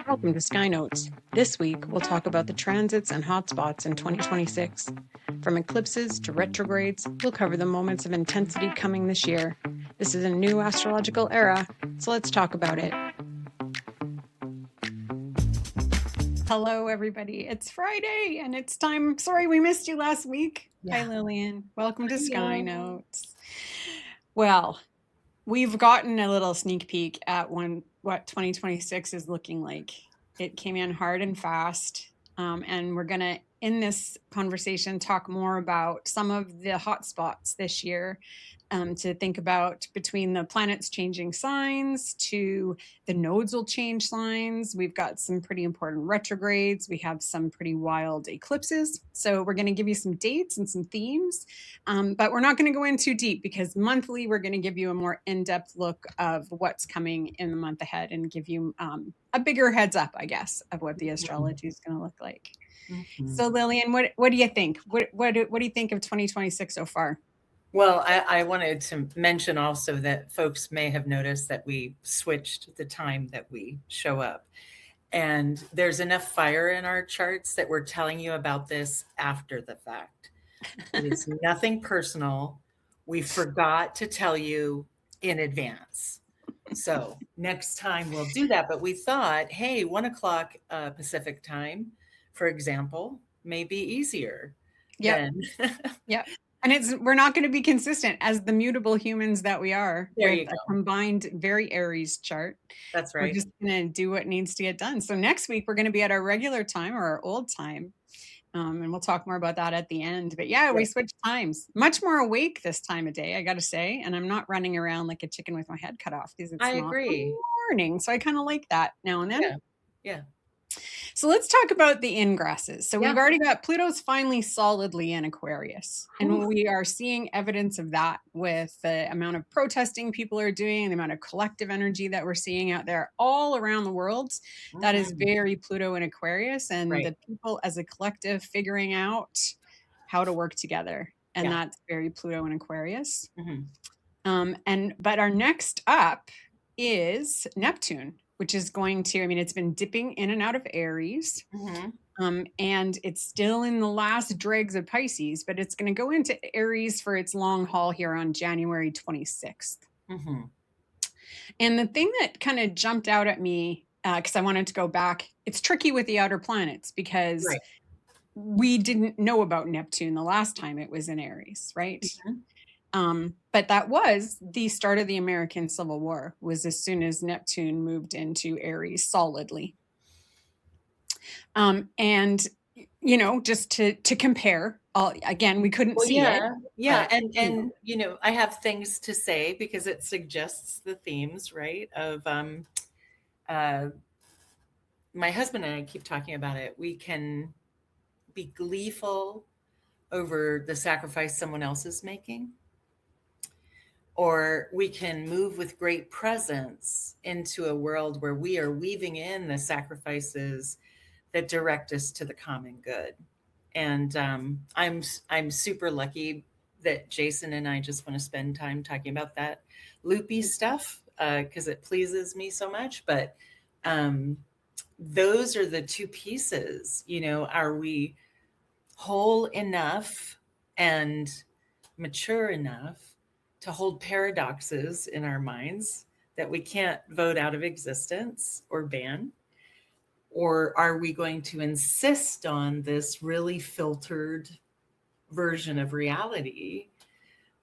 Welcome to Sky Notes. This week, we'll talk about the transits and hotspots in 2026. From eclipses to retrogrades, we'll cover the moments of intensity coming this year. This is a new astrological era, so let's talk about it. Hello, everybody. It's Friday, and it's time. Sorry, we missed you last week. Yeah. Hi, Lillian. Welcome to Sky Notes. Well, we've gotten a little sneak peek at what 2026 is looking like. It came in hard and fast, and we're going to, in this conversation, talk more about some of the hotspots this year, to think about between the planets changing signs to the nodes will change signs. We've got some pretty important retrogrades. We have some pretty wild eclipses. So we're going to give you some dates and some themes, but we're not going to go in too deep because monthly we're going to give you a more in-depth look of what's coming in the month ahead and give you a bigger heads up, I guess, of what the astrology is going to look like. Mm-hmm. So Lillian, what do you think? What do you think of 2026 so far? Well, I wanted to mention also that folks may have noticed that we switched the time that we show up. And there's enough fire in our charts that we're telling you about this after the fact. It's nothing personal. We forgot to tell you in advance. So next time we'll do that. But we thought, hey, 1 o'clock Pacific time, for example, may be easier. Yeah. Yep. And we're not going to be consistent as the mutable humans that we are with a combined very Aries chart. That's right. We're just going to do what needs to get done. So next week, we're going to be at our regular time or our old time. And we'll talk more about that at the end. But yeah, we switched times. Much more awake this time of day, I got to say. And I'm not running around like a chicken with my head cut off because it's not morning. So I kind of like that now and then. Yeah. So let's talk about the ingresses. So we've already got Pluto's finally solidly in Aquarius. And we are seeing evidence of that with the amount of protesting people are doing, the amount of collective energy that we're seeing out there all around the world. That is very Pluto in Aquarius, and the people as a collective figuring out how to work together. And that's very Pluto in Aquarius. But our next up is Neptune, which is going to, it's been dipping in and out of Aries, and it's still in the last dregs of Pisces, but it's going to go into Aries for its long haul here on January 26th. And the thing that kind of jumped out at me, because I wanted to go back, it's tricky with the outer planets because we didn't know about Neptune the last time it was in Aries, right? But that was the start of the American Civil War, was as soon as Neptune moved into Aries solidly. And, just to compare, again, we couldn't see it. Yeah. And, I have things to say because it suggests the themes, right? Of my husband and I keep talking about it. We can be gleeful over the sacrifice someone else is making. Or we can move with great presence into a world where we are weaving in the sacrifices that direct us to the common good. And I'm super lucky that Jason and I just want to spend time talking about that loopy stuff because it pleases me so much. But those are the two pieces. Are we whole enough and mature enough to hold paradoxes in our minds that we can't vote out of existence or ban? Or are we going to insist on this really filtered version of reality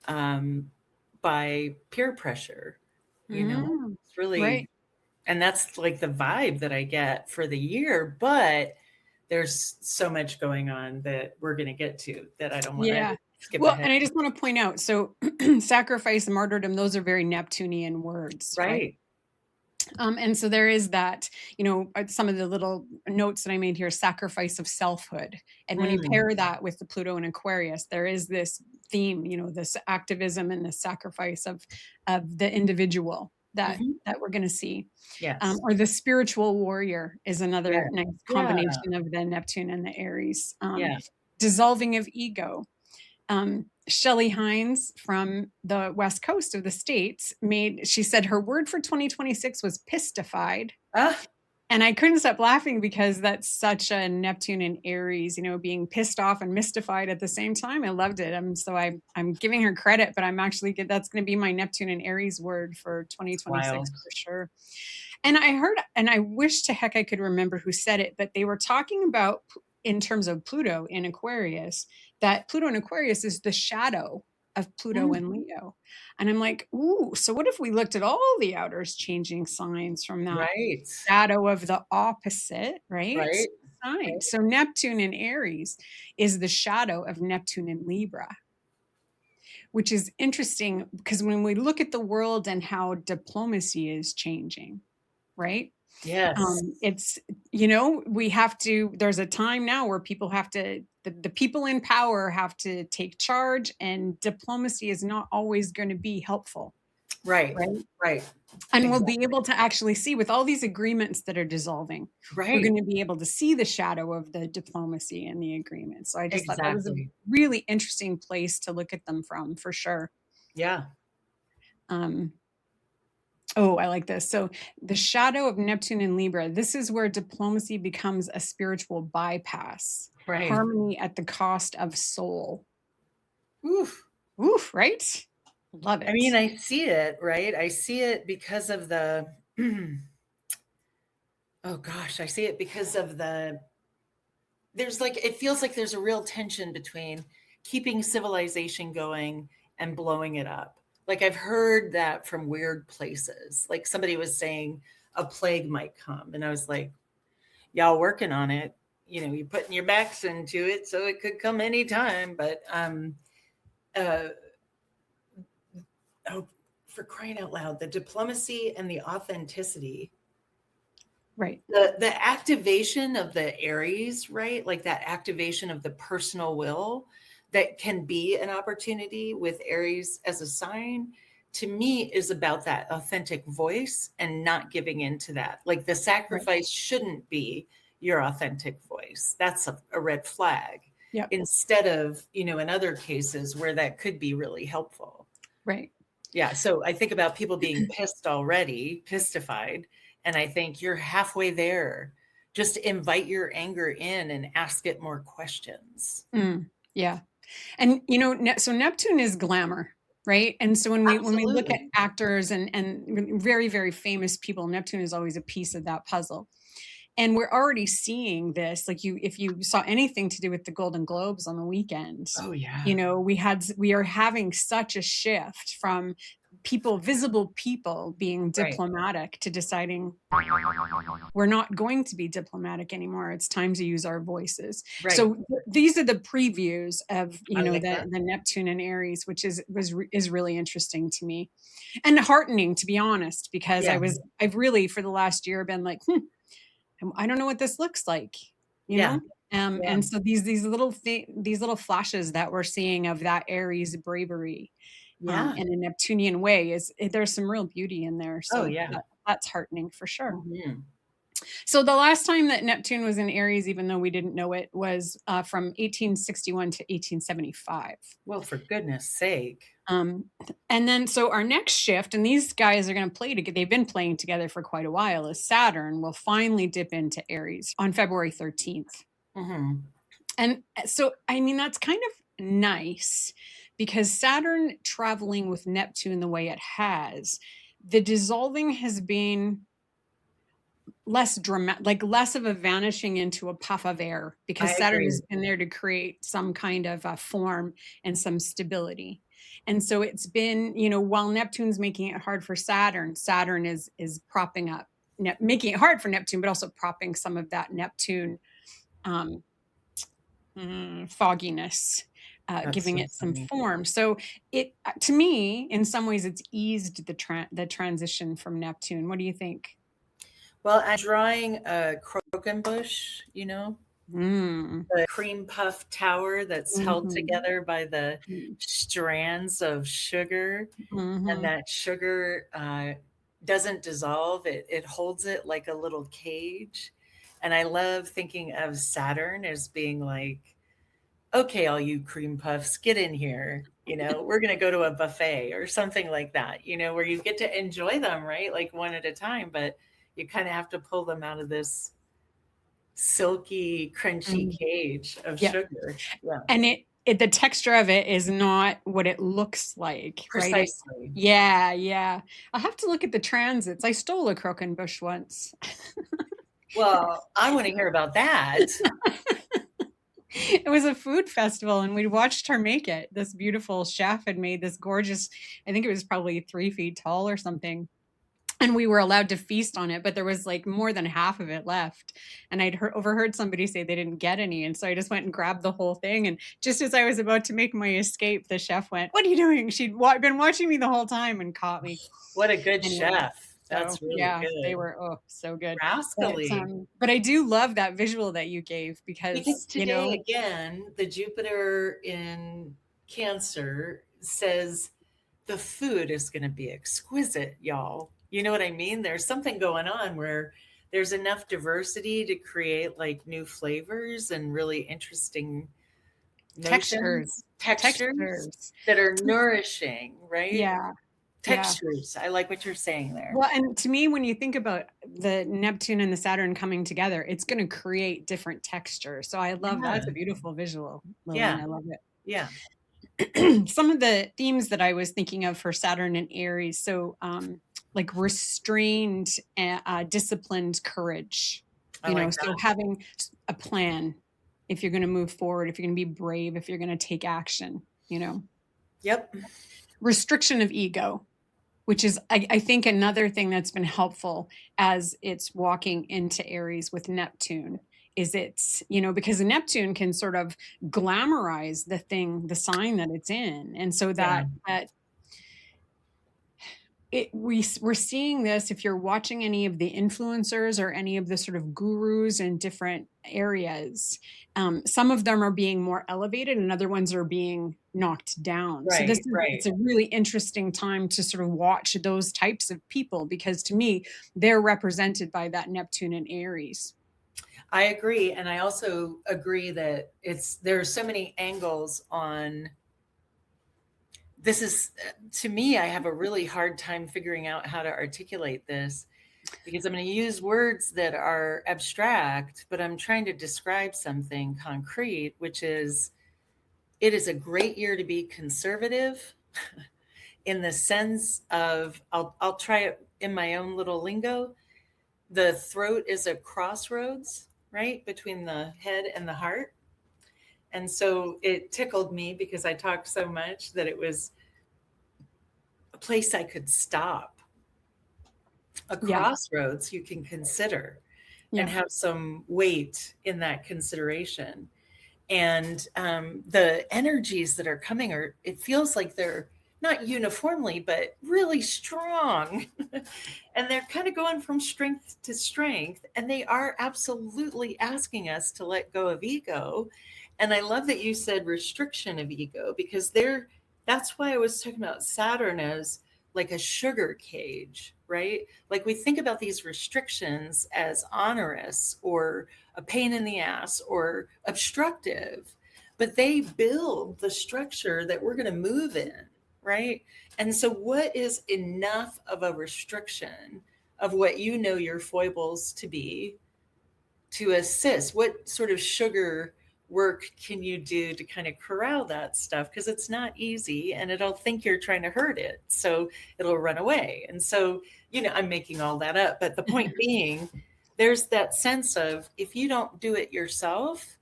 by peer pressure? It's really, and that's like the vibe that I get for the year, but there's so much going on that we're going to get to that I don't want to skip ahead. And I just want to point out, so sacrifice and martyrdom, those are very Neptunian words. Right. And so there is that, some of the little notes that I made here, sacrifice of selfhood. And when you pair that with the Pluto and Aquarius, there is this theme, this activism and the sacrifice of the individual that we're going to see. Or the spiritual warrior is another nice combination of the Neptune and the Aries. Dissolving of ego. Shelley Hines from the West Coast of the States she said her word for 2026 was pistified. And I couldn't stop laughing because that's such a Neptune and Aries, being pissed off and mystified at the same time. I loved it. I'm giving her credit, but that's going to be my Neptune and Aries word for 2026 for sure. And I wish to heck I could remember who said it, but they were talking about, in terms of Pluto in Aquarius, that Pluto in Aquarius is the shadow of Pluto and Leo. And I'm like, ooh, so what if we looked at all the outers changing signs from that shadow of the opposite, right? Sign. So Neptune in Aries is the shadow of Neptune in Libra, which is interesting because when we look at the world and how diplomacy is changing, right? Yes. It's, there's a time now where people have to, the people in power have to take charge, and diplomacy is not always going to be helpful. Right. And we'll be able to actually see with all these agreements that are dissolving, we're going to be able to see the shadow of the diplomacy and the agreement. So I just thought that was a really interesting place to look at them from, for sure. Yeah. Oh, I like this. So the shadow of Neptune in Libra, this is where diplomacy becomes a spiritual bypass. Right. Harmony at the cost of soul. Oof, right? Love it. I mean, I see it, right? I see it because of the, oh gosh, I see it because of it feels like there's a real tension between keeping civilization going and blowing it up. Like I've heard that from weird places. Like somebody was saying a plague might come. And I was like, y'all working on it. You're putting your backs into it, so it could come anytime. But for crying out loud, the diplomacy and the authenticity. Right. The activation of the Aries, right? Like that activation of the personal will that can be an opportunity with Aries as a sign, to me, is about that authentic voice and not giving into that. Like the sacrifice shouldn't be your authentic voice. That's a red flag. Yep. Instead of, in other cases where that could be really helpful. Right. Yeah. So I think about people being pistified. And I think you're halfway there. Just invite your anger in and ask it more questions. Yeah. And, so Neptune is glamour, right? And so when we look at actors and very, very famous people, Neptune is always a piece of that puzzle. And we're already seeing this, like if you saw anything to do with the Golden Globes on the weekend, we are having such a shift from visible people being diplomatic to deciding we're not going to be diplomatic anymore. It's time to use our voices. Right. So these are the previews of, the Neptune and Aries, which is really interesting to me and heartening, to be honest, because I've really for the last year been like, I don't know what this looks like, you know? And so these little flashes that we're seeing of that Aries bravery in a Neptunian way there's some real beauty in there. So that's heartening for sure. Mm-hmm. So the last time that Neptune was in Aries, even though we didn't know it, was from 1861 to 1875. Well, for goodness sake. And then, so our next shift, and these guys are going to play together, they've been playing together for quite a while, is Saturn will finally dip into Aries on February 13th. Mm-hmm. And so, I mean, that's kind of nice because Saturn traveling with Neptune the way it has, the dissolving has been less dramatic, like less of a vanishing into a puff of air, because Saturn has been there to create some kind of a form and some stability. And so it's been, while Neptune's making it hard for Saturn is propping up, making it hard for Neptune, but also propping some of that Neptune fogginess, giving it some form. So it, to me, in some ways, it's eased the transition from Neptune. What do you think? Well, I'm drawing a croquembouche, the cream puff tower that's held together by the strands of sugar. And that sugar doesn't dissolve. It holds it like a little cage. And I love thinking of Saturn as being like okay, all you cream puffs, get in here. We're going to go to a buffet or something like that, where you get to enjoy them, right? Like one at a time, but you kind of have to pull them out of this silky, crunchy Mm. cage of Yeah. sugar. Yeah. And the texture of it is not what it looks like, right? Precisely. Yeah. I have to look at the transits. I stole a croquembouche once. Well, I want to hear about that. It was a food festival and we watched her make it. This beautiful chef had made this gorgeous, I think it was probably 3 feet tall or something. And we were allowed to feast on it, but there was like more than half of it left. And overheard somebody say they didn't get any. And so I just went and grabbed the whole thing. And just as I was about to make my escape, the chef went, "What are you doing?" She'd been watching me the whole time and caught me. What a good Anyway, chef. so That's really yeah, they good. were, oh, so good. Rascally. But I do love that visual that you gave Because because, today, again, the Jupiter in Cancer says the food is going to be exquisite, y'all. You know what I mean? There's something going on where there's enough diversity to create like new flavors and really interesting notions, textures that are nourishing, right? Yeah. Textures. I like what you're saying there. Well, and to me, when you think about the Neptune and the Saturn coming together, it's going to create different textures. So I love that. It's a beautiful visual, Lillian. Yeah. I love it. Yeah. Some of the themes that I was thinking of for Saturn and Aries. So, like restrained, disciplined courage, so having a plan if you're going to move forward, if you're going to be brave, if you're going to take action, Yep. Restriction of ego, which is, I think, another thing that's been helpful as it's walking into Aries with Neptune, is it's, because Neptune can sort of glamorize the sign that it's in. And so we're seeing this, if you're watching any of the influencers or any of the sort of gurus in different areas, some of them are being more elevated and other ones are being knocked down. Right, so it's a really interesting time to sort of watch those types of people, because to me, they're represented by that Neptune and Aries. I agree. And I also agree that there are so many angles on this. Is, to me, I have a really hard time figuring out how to articulate this, because I'm going to use words that are abstract, but I'm trying to describe something concrete, which is, it is a great year to be conservative in the sense of, I'll try it in my own little lingo. The throat is a crossroads, right, between the head and the heart. And so it tickled me because I talked so much that it was a place I could stop, a crossroads you can consider and have some weight in that consideration. And the energies that are coming it feels like they're not uniformly, but really strong. And they're kind of going from strength to strength. And they are absolutely asking us to let go of ego. And I love that you said restriction of ego, because that's why I was talking about Saturn as like a sugar cage, right? Like we think about these restrictions as onerous or a pain in the ass or obstructive, but they build the structure that we're going to move in, right? And so what is enough of a restriction of what your foibles to be to assist? What sort of sugar work can you do to kind of corral that stuff? Because it's not easy and it'll think you're trying to hurt it. So it'll run away. And so, I'm making all that up. But the point being, there's that sense of, if you don't do it yourself,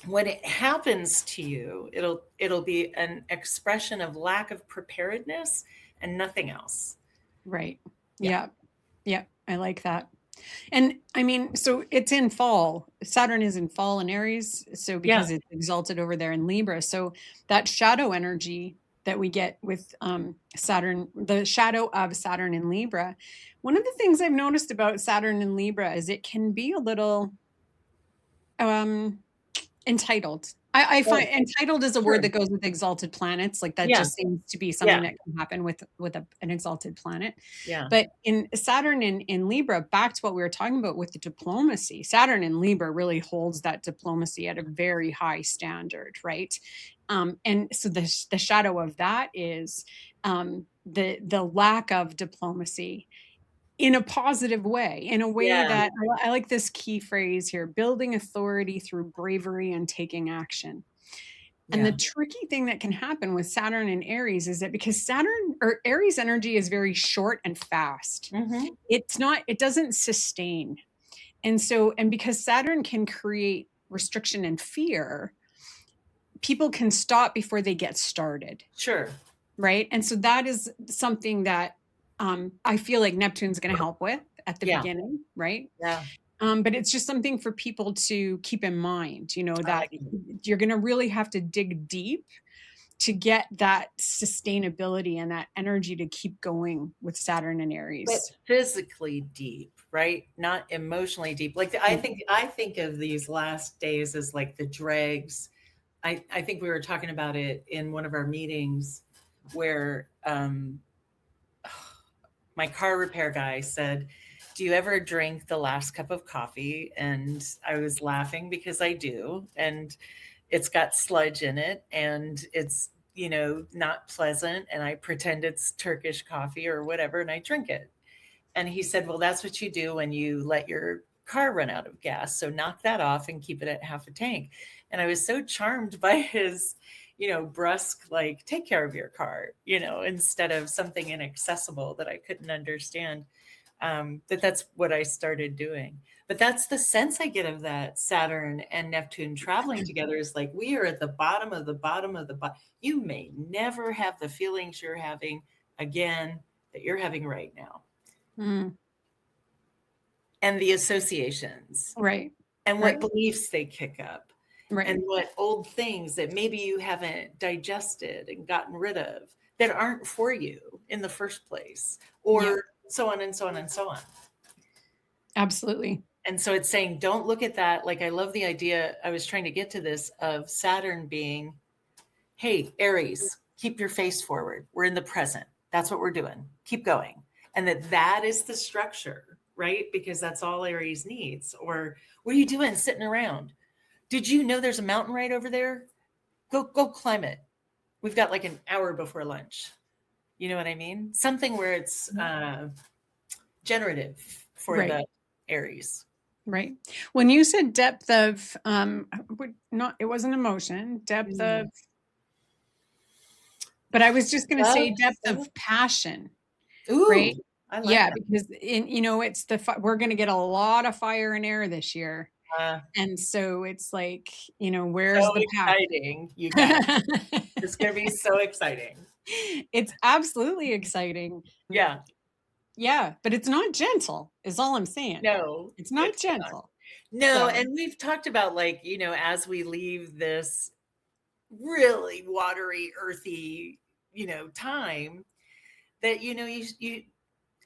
when it happens to you, it'll be an expression of lack of preparedness and nothing else. Right. Yeah. I like that. And I mean, so it's in fall. Saturn is in fall in Aries. So because it's exalted over there in Libra. So that shadow energy that we get with Saturn, the shadow of Saturn in Libra. One of the things I've noticed about Saturn in Libra is it can be a little entitled. I find entitled is a word that goes with exalted planets. Like that just seems to be something that can happen with an exalted planet. Yeah. But in Saturn in Libra, back to what we were talking about with the diplomacy, Saturn in Libra really holds that diplomacy at a very high standard, right? And so the shadow of that is the lack of diplomacy in a positive way, in a way that I like this key phrase here, building authority through bravery and taking action. And the tricky thing that can happen with Saturn and Aries is that because Saturn or Aries energy is very short and fast, it doesn't sustain. And so, and because Saturn can create restriction and fear, people can stop before they get started. Sure. Right. And so that is something that I feel like Neptune's going to help with at the beginning. Right. Yeah. But it's just something for people to keep in mind, you know, that you're going to really have to dig deep to get that sustainability and that energy to keep going with Saturn and Aries. But physically deep, right? Not emotionally deep. Like I think of these last days as like the dregs. I think we were talking about it in one of our meetings where my car repair guy said, "Do you ever drink the last cup of coffee?" And I was laughing because I do. And it's got sludge in it and it's, you know, not pleasant. And I pretend it's Turkish coffee or whatever, and I drink it. And he said, "Well, that's what you do when you let your car run out of gas. So knock that off and keep it at half a tank." And I was so charmed by his, you know, brusque, like, take care of your car, you know, instead of something inaccessible that I couldn't understand. That's what I started doing. But that's the sense I get of that Saturn and Neptune traveling together is like, we are at the bottom of the bottom of the bottom. You may never have the feelings you're having again that you're having right now. And the associations. Right. And what beliefs they kick up. Right. And what old things that maybe you haven't digested and gotten rid of that aren't for you in the first place, or so on and so on and so on. Absolutely. And so it's saying, don't look at that. Like, I love the idea. I was trying to get to this of Saturn being, hey, Aries, keep your face forward. We're in the present. That's what we're doing. Keep going. And that is the structure, right? Because that's all Aries needs. Or what are you doing sitting around? Did you know there's a mountain right over there? Go climb it. We've got like an hour before lunch. You know what I mean? Something where it's generative for the Aries. Right. When you said depth of, it wasn't emotion, depth of, but I was just going to say depth of passion. Ooh, right? I like that. Because it's we're going to get a lot of fire and air this year. And so it's like, you know, where's so the exciting, you guys. It's going to be so exciting. It's absolutely exciting. Yeah. Yeah, but it's not gentle, is all I'm saying. No, it's not gentle. No, and we've talked about, like, you know, as we leave this really watery, earthy, you know, time, that, you know, you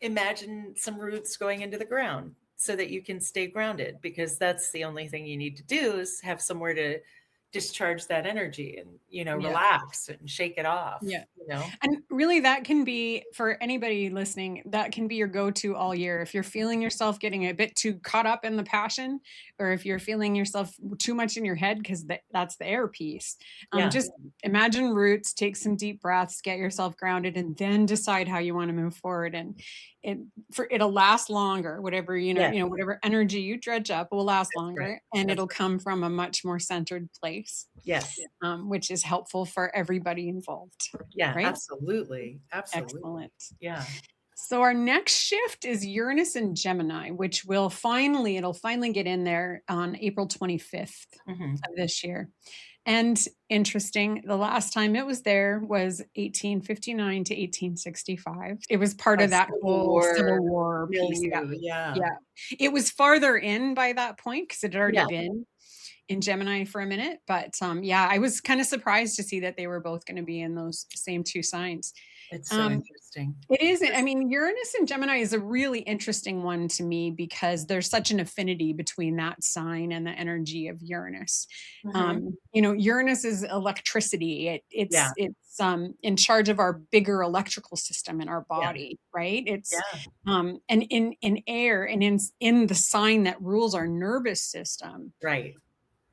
imagine some roots going into the ground so that you can stay grounded, because that's the only thing you need to do is have somewhere to discharge that energy and, you know, relax and shake it off. Yeah. You know, and really that can be, for anybody listening, that can be your go-to all year. If you're feeling yourself getting a bit too caught up in the passion, or if you're feeling yourself too much in your head, because that's the air piece. Just imagine roots, take some deep breaths, get yourself grounded, and then decide how you want to move forward. And it'll last longer. Whatever, whatever energy you dredge up will last longer, and it'll come from a much more centered place. Yes. Which is helpful for everybody involved. Yeah, right? Absolutely. Excellent. Yeah. So our next shift is Uranus and Gemini, which it'll finally get in there on April 25th of this year. And interesting, the last time it was there was 1859 to 1865. It was part of that whole Civil War piece. Yeah. It was farther in by that point because it had already been in Gemini for a minute. But I was kind of surprised to see that they were both going to be in those same two signs. It's so interesting. It is. I mean, Uranus and Gemini is a really interesting one to me because there's such an affinity between that sign and the energy of Uranus. Mhm. Uranus is electricity. Yeah, It's in charge of our bigger electrical system in our yeah, body, right? It's yeah, and in air and in the sign that rules our nervous system. right.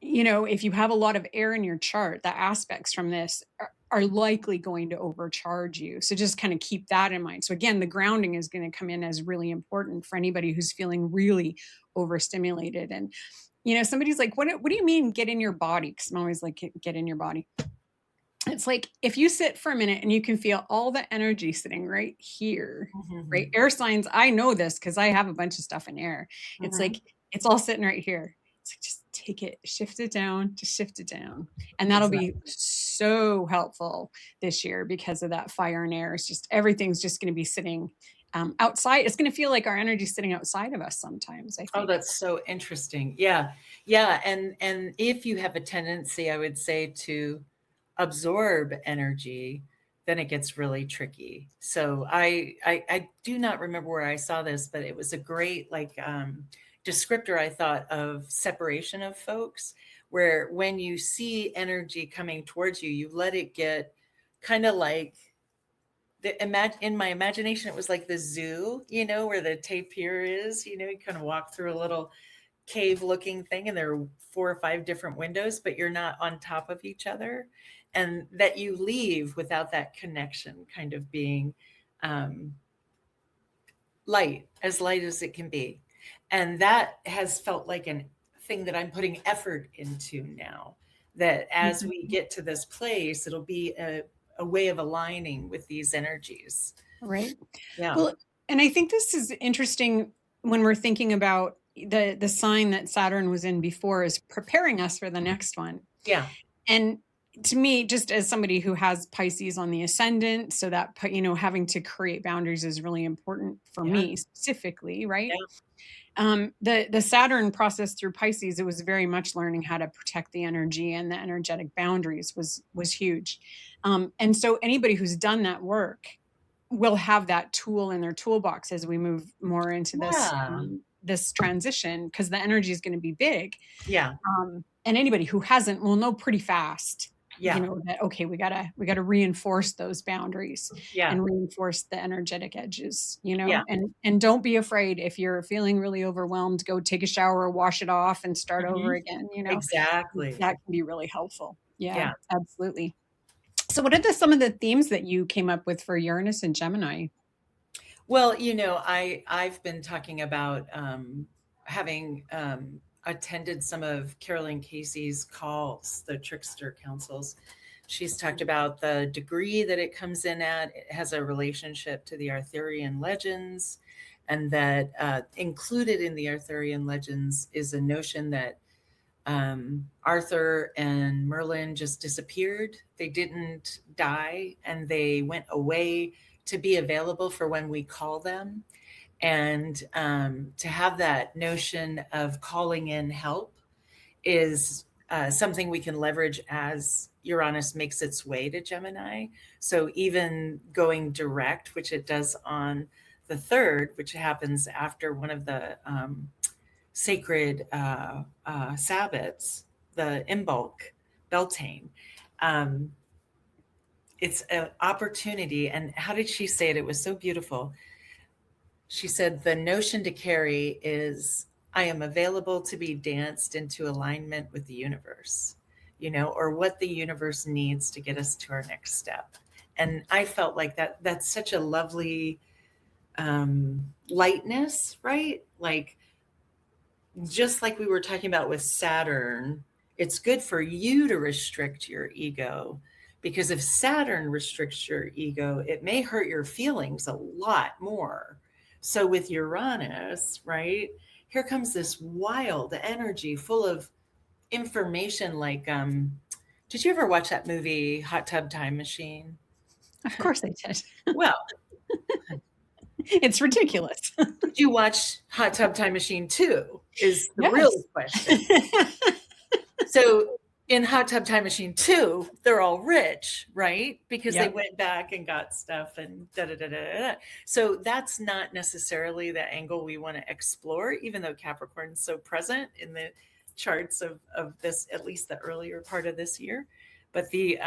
If you have a lot of air in your chart, the aspects from this are likely going to overcharge you. So just kind of keep that in mind. So again, the grounding is going to come in as really important for anybody who's feeling really overstimulated. And somebody's like, what do you mean get in your body? Because I'm always like, get in your body. It's like if you sit for a minute and you can feel all the energy sitting right here, right? Mhm, Air signs, I know this because I have a bunch of stuff in air. It's mhm. like it's all sitting right here. It's like just take it, shift it down, just shift it down. And that'll be Exactly. so helpful this year because of that fire and air. It's just everything's just going to be sitting outside. It's going to feel like our energy's sitting outside of us sometimes, I Oh, think. that's so interesting. Yeah. Yeah, and if you have a tendency, I would say, to absorb energy, then it gets really tricky. So I do not remember where I saw this, but it was a great descriptor, I thought, of separation of folks, where when you see energy coming towards you, you let it get kind of like in my imagination, it was like the zoo, where the tapir is, you kind of walk through a little cave looking thing and there are 4 or 5 different windows, but you're not on top of each other. And that you leave without that connection kind of being um, light as it can be. And that has felt like an thing that I'm putting effort into now. That as we Mhm. get to this place, it'll be a way of aligning with these energies. Right. Yeah. Well, and I think this is interesting when we're thinking about the sign that Saturn was in before is preparing us for the next one. Yeah. And to me, just as somebody who has Pisces on the ascendant, so that having to create boundaries is really important for Yeah. me specifically, right? Yeah. The Saturn process through Pisces, it was very much learning how to protect the energy and the energetic boundaries was huge. And so anybody who's done that work will have that tool in their toolbox as we move more into Yeah. this transition because the energy is going to be big. Yeah. And anybody who hasn't will know pretty fast, Yeah. that okay, we gotta reinforce those boundaries Yeah. and reinforce the energetic edges, Yeah. and don't be afraid if you're feeling really overwhelmed, go take a shower, wash it off, and start over Mhm. again. Exactly. That can be really helpful. Yeah, Yeah. absolutely. So what are some of the themes that you came up with for Uranus and Gemini? Well, I've been talking about having attended some of Carolyn Casey's calls, the Trickster Councils. She's talked about the degree that it comes in at. It has a relationship to the Arthurian legends, and that included in the Arthurian legends is a notion that Arthur and Merlin just disappeared. They didn't die, and they went away to be available for when we call them. And to have that notion of calling in help is something we can leverage as Uranus makes its way to Gemini. So even going direct, which it does on the 3rd, which happens after one of the sacred Sabbats, the Imbolc, Beltane. Um, it's an opportunity. And how did she say it? It was so beautiful. She said, the notion to carry is, I am available to be danced into alignment with the universe, or what the universe needs to get us to our next step. And I felt like that's such a lovely lightness, right? Like, just like we were talking about with Saturn, it's good for you to restrict your ego, because if Saturn restricts your ego, it may hurt your feelings a lot more. So with Uranus, right, here comes this wild energy full of information. Like, did you ever watch that movie Hot Tub Time Machine? Of course I did. Well, It's ridiculous. did you watch Hot Tub Time Machine 2? Is the real Yes. question. So in Hot Tub Time Machine 2, they're all rich, right? Because they went back and got stuff and da da da da da. So that's not necessarily the angle we want to explore, even though Capricorn's so present in the charts of this, at least the earlier part of this year. But the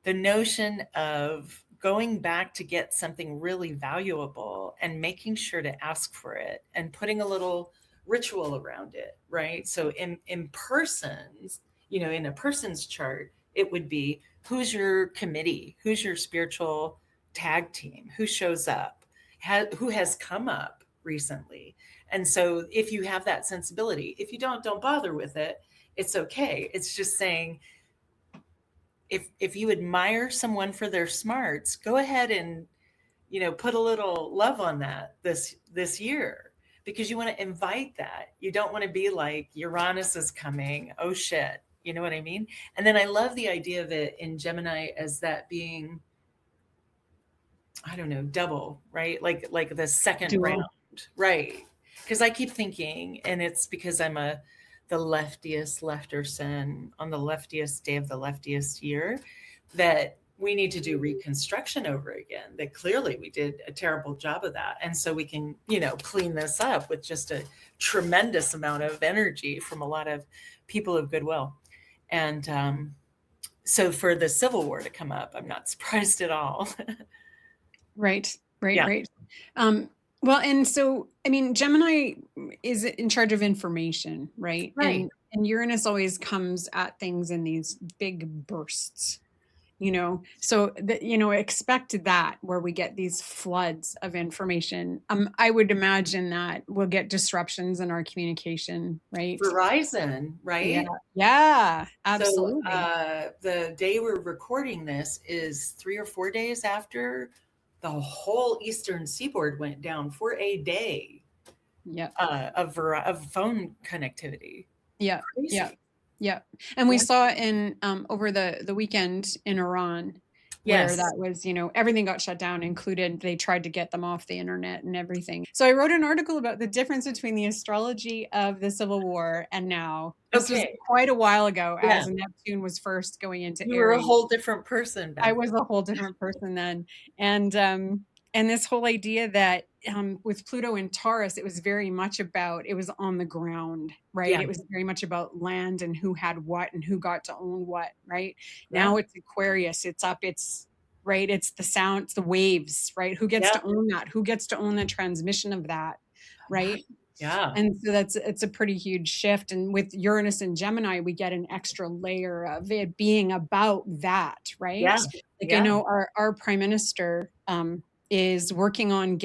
notion of going back to get something really valuable and making sure to ask for it and putting a little ritual around it, right? So in persons, in a person's chart, it would be, who's your committee? Who's your spiritual tag team? Who shows up? Who has come up recently? And so if you have that sensibility, if you don't bother with it. It's okay. It's just saying, if you admire someone for their smarts, go ahead and, put a little love on that this year, because you want to invite that. You don't want to be like, Uranus is coming. Oh shit. You know what I mean? And then I love the idea of it in Gemini as that being, I don't know, double, right? Like the second round, right? Because I keep thinking, and it's because I'm the leftiest lefterson on the leftiest day of the leftiest year, that we need to do reconstruction over again, that clearly we did a terrible job of that. And so we can, clean this up with just a tremendous amount of energy from a lot of people of goodwill. And so for the Civil War to come up, I'm not surprised at all. Right. Well, and so, I mean, Gemini is in charge of information, right? Right. And Uranus always comes at things in these big bursts, so expect that, where we get these floods of information. I would imagine that we'll get disruptions in our communication, right? Verizon, right? Yeah, absolutely. So the day we're recording this is 3 or 4 days after the whole Eastern Seaboard went down for a day. Of phone connectivity. Crazy. And we saw in over the weekend in Iran, where that was, everything got shut down, included, they tried to get them off the internet and everything. So I wrote an article about the difference between the astrology of the Civil War and now. This was quite a while ago, as Neptune was first going into Aries. You were a whole different person back I was a whole different person then. And this whole idea that with Pluto in Taurus, it was very much about, it was on the ground, right? Yeah. It was very much about land and who had what and who got to own what, right? Yeah. Now it's Aquarius, it's up, it's right, it's the sound, it's the waves, right? Who gets to own that? Who gets to own the transmission of that, right? Yeah. And so it's a pretty huge shift. And with Uranus and Gemini, we get an extra layer of it being about that, right? Yeah. I know our prime minister is working on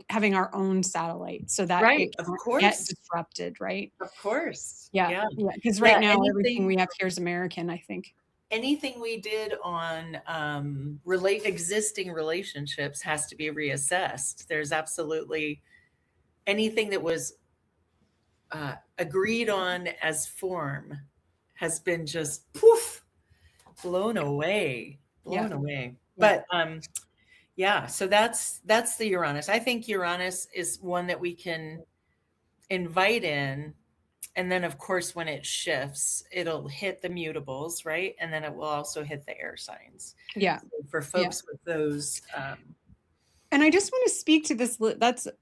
having our own satellite, so that it can't get disrupted, right? Of course. Yeah. Because right now everything we have here is American, I think. Anything we did on existing relationships has to be reassessed. There's absolutely anything that was agreed on as form has been just poof, blown away. But so that's the Uranus. I think Uranus is one that we can invite in, and then of course when it shifts, it'll hit the mutables, right? And then it will also hit the air signs. So for folks with those. And I just want to speak to this.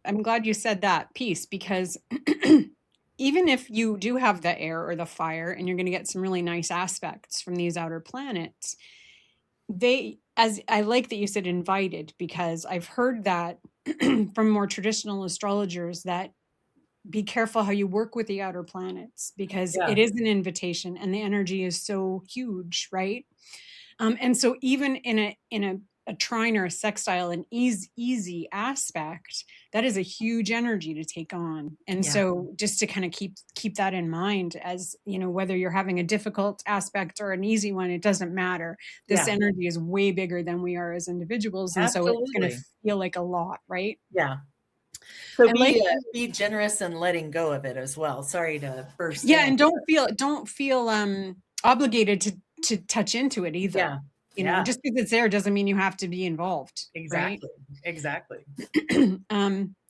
I'm glad you said that piece, because even if you do have the air or the fire, and you're going to get some really nice aspects from these outer planets, as I like that you said invited, because I've heard that from more traditional astrologers, that be careful how you work with the outer planets, because it is an invitation and the energy is so huge, right? And so even in a trine or a sextile, an easy aspect, that is a huge energy to take on. And so just to kind of keep that in mind, as whether you're having a difficult aspect or an easy one, it doesn't matter. This energy is way bigger than we are as individuals. And so it's going to feel like a lot, right? Yeah. So be generous and letting go of it as well. Sorry to burst in. And don't feel obligated to touch into it either. Just because it's there doesn't mean you have to be involved. Exactly. Right? Exactly.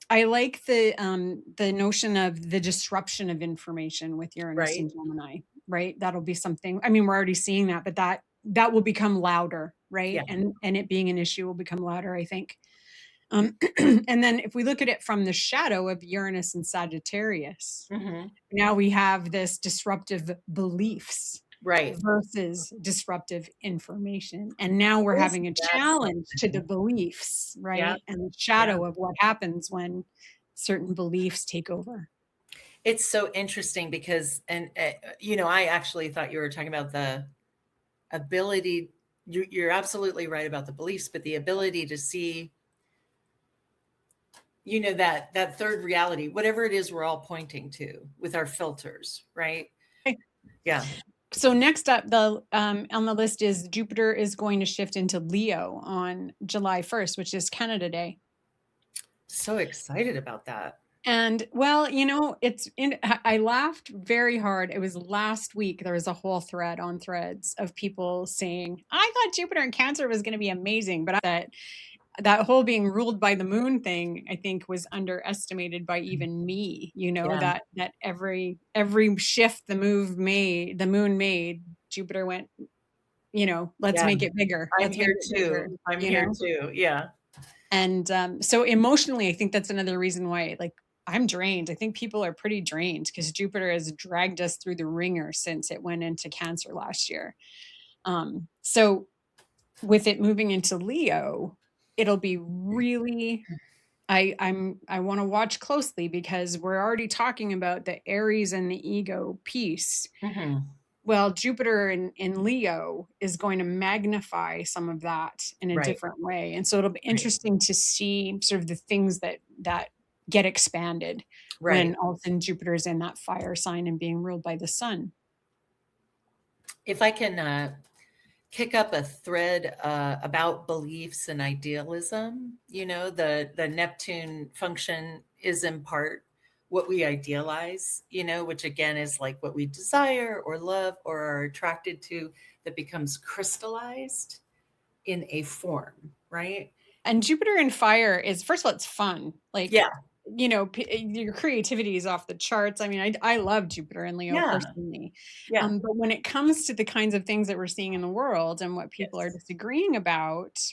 I like the notion of the disruption of information with Uranus and Gemini. right? That'll be something. I mean, we're already seeing that, but that will become louder, right? Yeah. And it being an issue will become louder, I think. And then if we look at it from the shadow of Uranus and Sagittarius, Hmm. now we have this disruptive beliefs Right. versus disruptive information. And now we're Is having a that challenge to the something? beliefs, Yeah. right? And the Yeah. shadow of what happens when certain beliefs take over. It's so interesting because, and I actually thought you were talking about the ability. You're absolutely right about the beliefs, but the ability to see, that third reality, whatever it is we're all pointing to with our filters, right? Yeah. So next up, the on the list is Jupiter is going to shift into Leo on July 1st, which is Canada Day. So excited about that. And well, I laughed very hard. It was last week. There was a whole thread on Threads of people saying, I thought Jupiter in Cancer was going to be amazing, but that whole being ruled by the moon thing, I think, was underestimated by even me. Yeah. That every shift the moon made, Jupiter went, let's Yeah. make it bigger. I'm Let's make here it bigger, too. I'm here too. Yeah. And so emotionally, I think that's another reason why, like, I'm drained. I think people are pretty drained because Jupiter has dragged us through the ringer since it went into Cancer last year. So with it moving into Leo, it'll be really. I want to watch closely because we're already talking about the Aries and the ego piece. Hmm. Well, Jupiter in Leo is going to magnify some of that in a Right. different way. And so it'll be Right. interesting to see sort of the things that get expanded Right. when all of a sudden Jupiter's in that fire sign and being ruled by the sun. If I can kick up a thread about beliefs and idealism, the Neptune function is in part what we idealize, which again is like what we desire or love or are attracted to, that becomes crystallized in a form, right? And Jupiter in fire is, first of all, it's fun. Like, Yeah. your creativity is off the charts. I mean, I love Jupiter and Leo Yeah. personally. Yeah. But when it comes to the kinds of things that we're seeing in the world and what people are Yes. disagreeing about,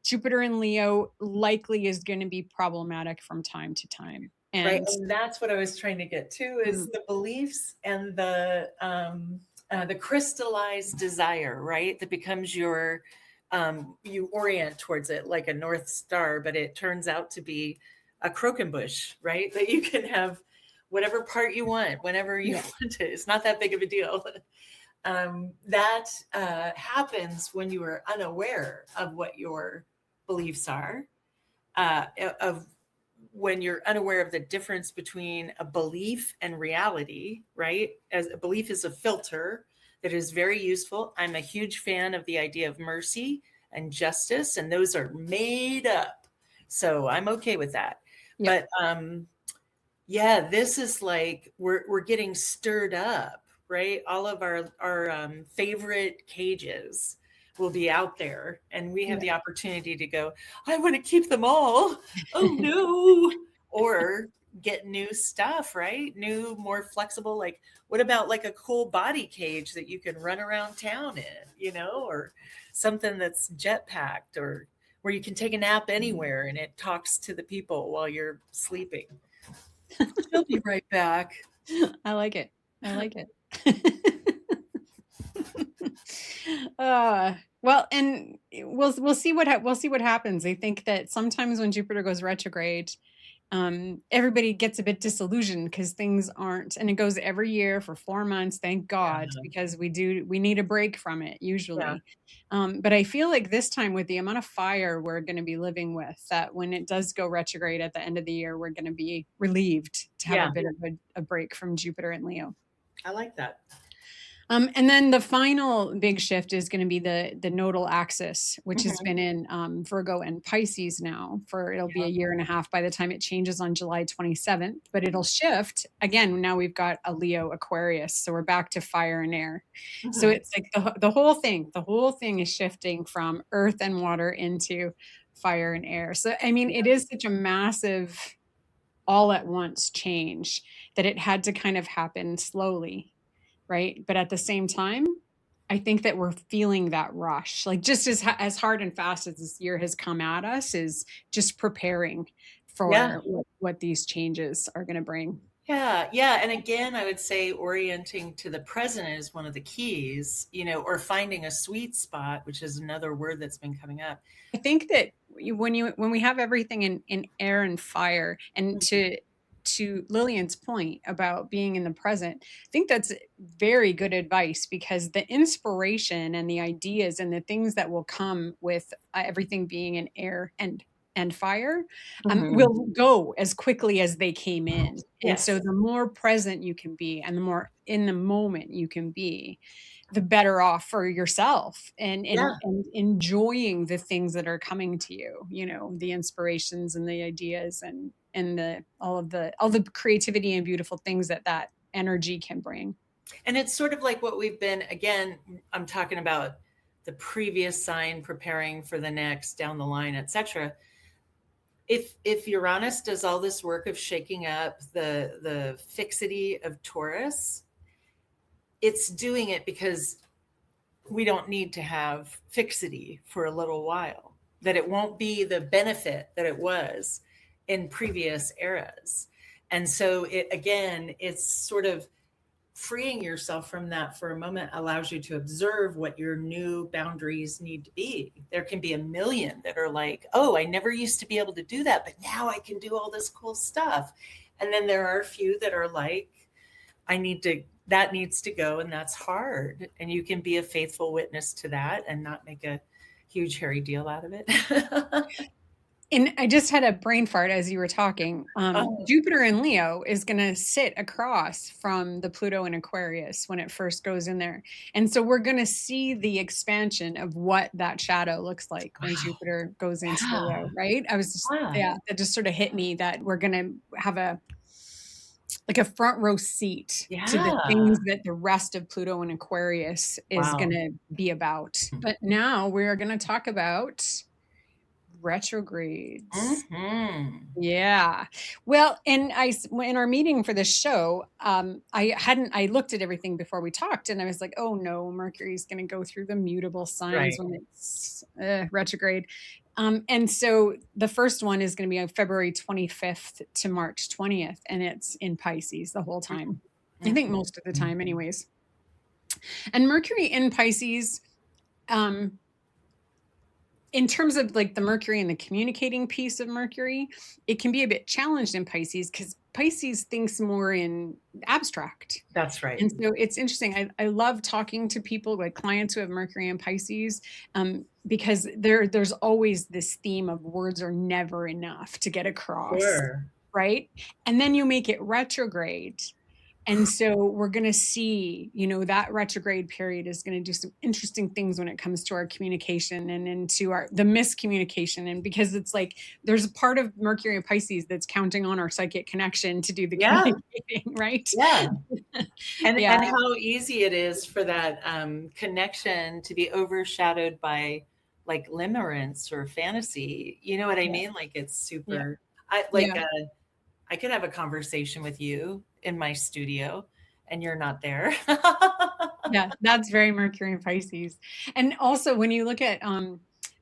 Jupiter and Leo likely is going to be problematic from time to time. Right. And And that's what I was trying to get to, is Mhm. the beliefs and the crystallized desire, right? That becomes you orient towards it like a North Star, but it turns out to be a croquembouche, right? That you can have whatever part you want, whenever you Yeah. want it. It's not that big of a deal. That happens when you are unaware of what your beliefs are, of when you're unaware of the difference between a belief and reality, right? As a belief is a filter that is very useful. I'm a huge fan of the idea of mercy and justice, and those are made up. So I'm okay with that. Yep. But yeah, this is like we're getting stirred up, right? All of our favorite cages will be out there, and we have Yeah. the opportunity to go, I want to keep them all. Oh no. Or get new stuff, right? New, more flexible. Like, what about like a cool body cage that you can run around town in, or something that's jet packed, or where you can take a nap anywhere and it talks to the people while you're sleeping. She'll be right back. I like it. I like it. Well, and we'll see we'll see what happens. I think that sometimes when Jupiter goes retrograde, everybody gets a bit disillusioned because things aren't, and it goes every year for 4 months. Thank God, Yeah. because we need a break from it Yeah. usually. But I feel like this time, with the amount of fire we're going to be living with, that when it does go retrograde at the end of the year, we're going to be relieved to have a Yeah. bit of a break from Jupiter and Leo. I like that. And then the final big shift is going to be the nodal axis, which has Mhm. been in Virgo and Pisces now it'll be a Yeah. year and a half by the time it changes on July 27th. But it'll shift again. Now we've got a Leo Aquarius, so we're back to fire and air. So Mhm. it's like the whole thing is shifting from earth and water into fire and air. So I mean, it is such a massive all at once change that it had to kind of happen slowly. right? But at the same time, I think that we're feeling that rush, like just as hard and fast as this year has come at us, is just preparing Yeah. for what these changes are going to bring. Yeah, yeah. And again, I would say orienting to the present is one of the keys, or finding a sweet spot, which is another word that's been coming up. I think that when we have everything in air and fire, and to Lillian's point about being in the present, I think that's very good advice, because the inspiration and the ideas and the things that will come with everything being in air and fire Mhm. will go as quickly as they came in. And so Yes. the more present you can be and the more in the moment you can be, the better off for yourself, Yeah. and enjoying the things that are coming to you, the inspirations and the ideas, and all the creativity and beautiful things that energy can bring. And it's sort of like what we've been, again, I'm talking about the previous sign preparing for the next down the line, etc. If Uranus does all this work of shaking up the fixity of Taurus, it's doing it because we don't need to have fixity for a little while, that it won't be the benefit that it was in previous eras. And so it's sort of freeing yourself from that for a moment allows you to observe what your new boundaries need to be. There can be a million that are like, oh, I never used to be able to do that, but now I can do all this cool stuff. And then there are a few that are like, that needs to go, and that's hard. And you can be a faithful witness to that and not make a huge hairy deal out of it. And I just had a brain fart as you were talking. Oh, Jupiter in Leo is going to sit across from the Pluto in Aquarius when it first goes in there. And so we're going to see the expansion of what that shadow looks like when wow. Jupiter goes into Yeah. Leo, right? I was just, Yeah. yeah, that just sort of hit me, that we're going to have a front row seat to the Yeah. things that the rest of Pluto in Aquarius is going Wow. to be about. But now we're going to talk about retrogrades. Hmm. Yeah. Well, and in our meeting for this show, I looked at everything before we talked, and I was like, oh no, Mercury's going to go through the mutable signs Right. when it's retrograde. And so the first one is going to be on February 25th to March 20th, and it's in Pisces the whole time. I think most of the time, anyways. And Mercury in Pisces, um, in terms of like the Mercury and the communicating piece of Mercury, it can be a bit challenged in Pisces, because Pisces thinks more in abstract. That's right. And so it's interesting. I love talking to people, like clients who have Mercury and Pisces, because there's always this theme of words are never enough to get across, Sure. right? And then you make it retrograde, and so we're going to see, that retrograde period is going to do some interesting things when it comes to our communication and into the miscommunication. And because it's like there's a part of Mercury and Pisces that's counting on our psychic connection to do the Yeah. communicating, right? Yeah. And Yeah. and how easy it is for that connection to be overshadowed by like limerence or fantasy. You know what I Yeah. mean? Like it's Yeah. super. I like. Yeah. I could have a conversation with you in my studio, and you're not there. Yeah, that's very Mercury and Pisces. And also when you look at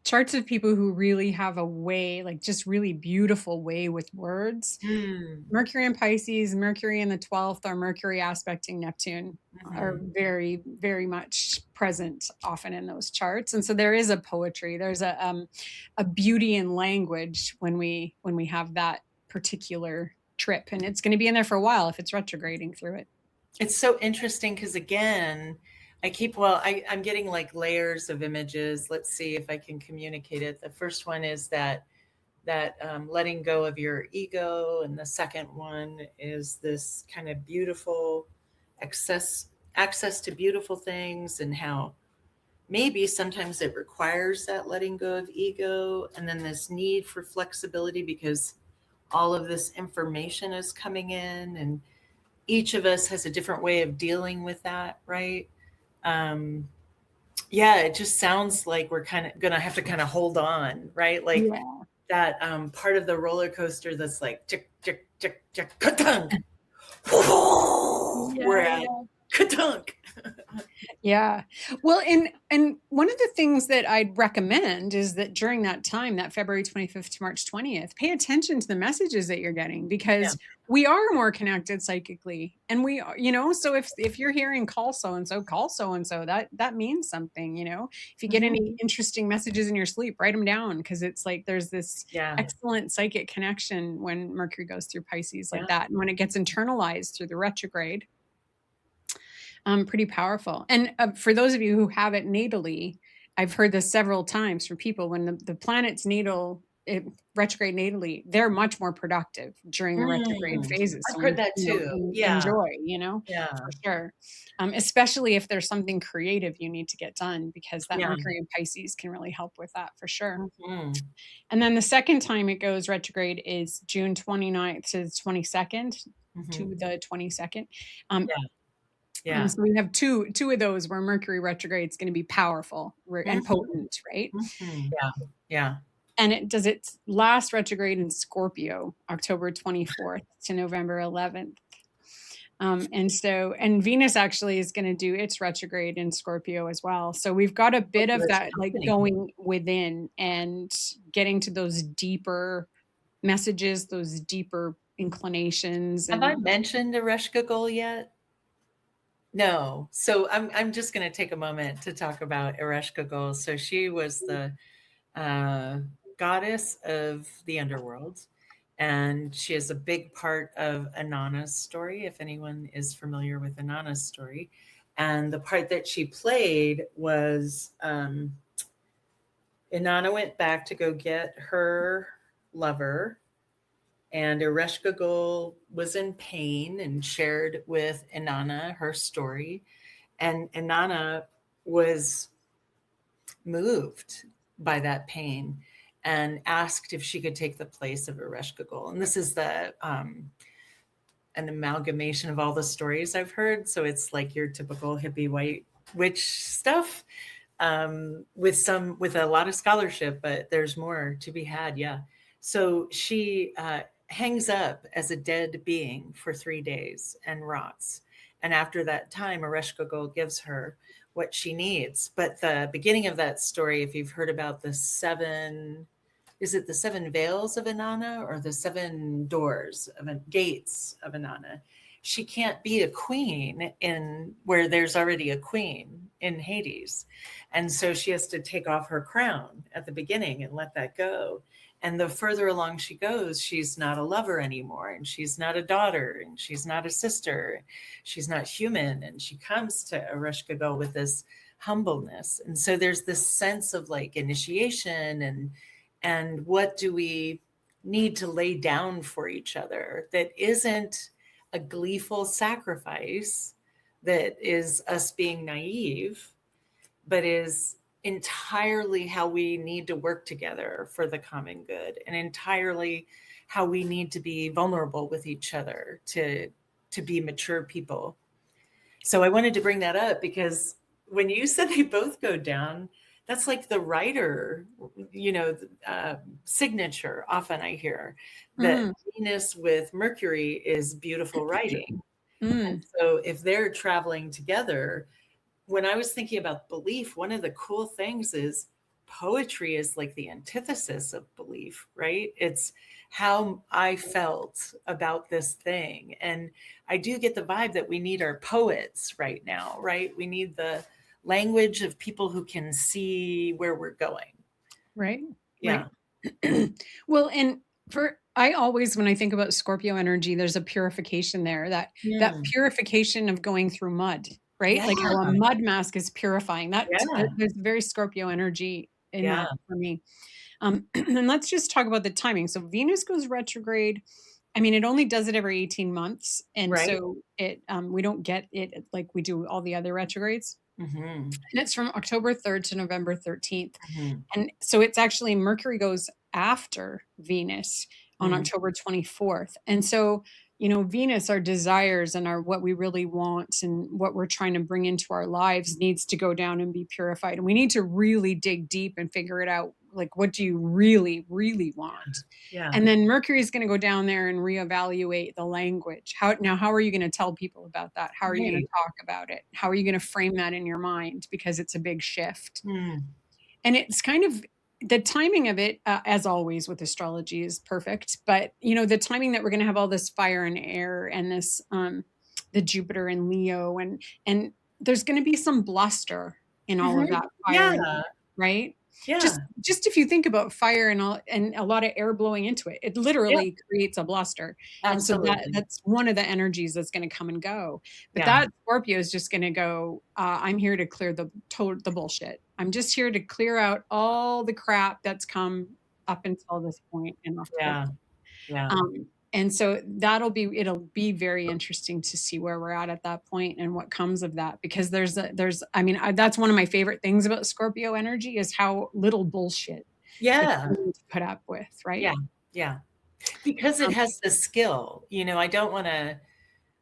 charts of people who really have a way, like just really beautiful way with words, Mm, Mercury and Pisces, Mercury in the 12th, or Mercury aspecting Neptune are mhm. very, very much present often in those charts. And so there is a poetry, there's a beauty in language when we have that particular trip. And it's going to be in there for a while if it's retrograding through it. It's so interesting because again, I'm getting like layers of images. Let's see if I can communicate it. The first one is that letting go of your ego, and the second one is this kind of beautiful access to beautiful things, and how maybe sometimes it requires that letting go of ego, and then this need for flexibility because all of this information is coming in, and each of us has a different way of dealing with that, right? um yeah, it just sounds like we're kind of gonna have to kind of hold on, right? Like Yeah. that part of the roller coaster that's like tick tick tick tick ka-tunk. We're Yeah. at Ka-dunk. Yeah. Well, and one of the things that I'd recommend is that during that time, that February 25th to March 20th, pay attention to the messages that you're getting Yeah. because we are more connected psychically. And we are, so if you're hearing call so and so, that means something, If you get Mhm. any interesting messages in your sleep, write them down because it's like there's this Yeah. excellent psychic connection when Mercury goes through Pisces like Yeah. that. And when it gets internalized through the retrograde, pretty powerful. And for those of you who have it natally, I've heard this several times from people when the planet's retrograde natally, they're much more productive during the retrograde Mm. phases. I've So heard that too. Yeah. enjoy, Yeah. for sure. Especially if there's something creative you need to get done, because that Yeah. Mercury in Pisces can really help with that for sure. Mhm. And then the second time it goes retrograde is June 29th to the 22nd Mhm. to the 22nd. Um, Yeah. Yeah. so we have two of those where Mercury retrograde is going to be powerful and Mhm. potent, right? Mhm. Yeah. Yeah. And it does its last retrograde in Scorpio, October 24th to November 11th. And Venus actually is going to do its retrograde in Scorpio as well. So we've got a bit of That's that, like company. going within and getting to those deeper messages, those deeper inclinations, Have I and mentioned Ereshkigal yet? No. So I'm just going to take a moment to talk about Ereshkigal. So she was the uh, goddess of the underworld, and she is a big part of Inanna's story. If anyone is familiar with Inanna's story, and the part that she played was Inanna went back to go get her lover, and Ereshkigal was in pain and shared with Inanna her story. And Inanna was moved by that pain and asked if she could take the place of Ereshkigal. And this is an amalgamation of all the stories I've heard. So it's like your typical hippie white witch stuff, with a lot of scholarship, but there's more to be had. Yeah. So she hangs up as a dead being for 3 days and rots. And after that time, Ereshkigal gives her what she needs. But the beginning of that story, if you've heard about is it the seven veils of Inanna or the seven doors of gates of Inanna? She can't be a queen in where there's already a queen in Hades. And so she has to take off her crown at the beginning and let that go. And the further along she goes, she's not a lover anymore, and she's not a daughter, and she's not a sister, she's not human. And she comes to Ereshkigal with this humbleness. And so there's this sense of like initiation and what do we need to lay down for each other that isn't a gleeful sacrifice that is us being naive, but is entirely how we need to work together for the common good, and entirely how we need to be vulnerable with each other to be mature people. So I wanted to bring that up because when you said they both go down, that's like the writer, signature. Often I hear that mm, Venus with Mercury is beautiful writing. And mm, so if they're traveling together, when I was thinking about belief, one of the cool things is poetry is like the antithesis of belief, right? It's how I felt about this thing. And I do get the vibe that we need our poets right now, right? We need the language of people who can see where we're going. right, right. Yeah. Well, and I always, when I think about Scorpio energy, there's a purification there, that Mm. purification of going through mud, right? Yeah. Like how a mud mask is purifying. Yeah. There's very Scorpio energy in Yeah. that for me. And let's just talk about the timing. So Venus goes retrograde. I mean, it only does it every 18 months, and Right. so we don't get it like we do all the other retrogrades. Hmm. And it's from October 3rd to November 13th. Hmm. And so it's actually Mercury goes after Venus on Hmm. October 24th. And so Venus, our desires and our what we really want and what we're trying to bring into our lives needs to go down and be purified. And we need to really dig deep and figure it out. Like, what do you really, really want? Yeah. And then Mercury is going to go down there and reevaluate the language. How are you going to tell people about that? How are you going to talk about it? How are you going to frame that in your mind? Because it's a big shift. And it's kind of the timing of it, as always with astrology, is perfect. But, the timing that we're going to have all this fire and air and this, the Jupiter and Leo, and there's going to be some bluster in all of that fire and air, right? Yeah. Just if you think about fire and a lot of air blowing into it, it literally creates a bluster. Absolutely. And so that's one of the energies that's going to come and go. But that Scorpio is just going to go, I'm here to clear the bullshit. I'm just here to clear out all the crap that's come up until this point in October. Yeah. And so it'll be very interesting to see where we're at that point and what comes of that, because that's one of my favorite things about Scorpio energy is how little bullshit it's willing to put up with, right? Yeah. Because it has the skill, I don't want to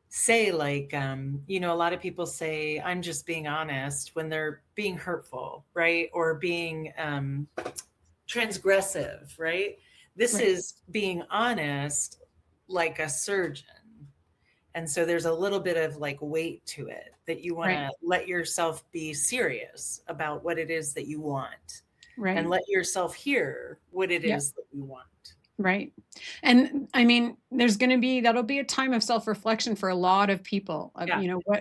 say like, a lot of people say, I'm just being honest when they're being hurtful, right? Or being transgressive, right? This is being honest like a surgeon. And so there's a little bit of like weight to it that you want to let yourself be serious about what it is that you want. Right. And let yourself hear what it is that you want. Right. And I mean, that'll be a time of self-reflection for a lot of people.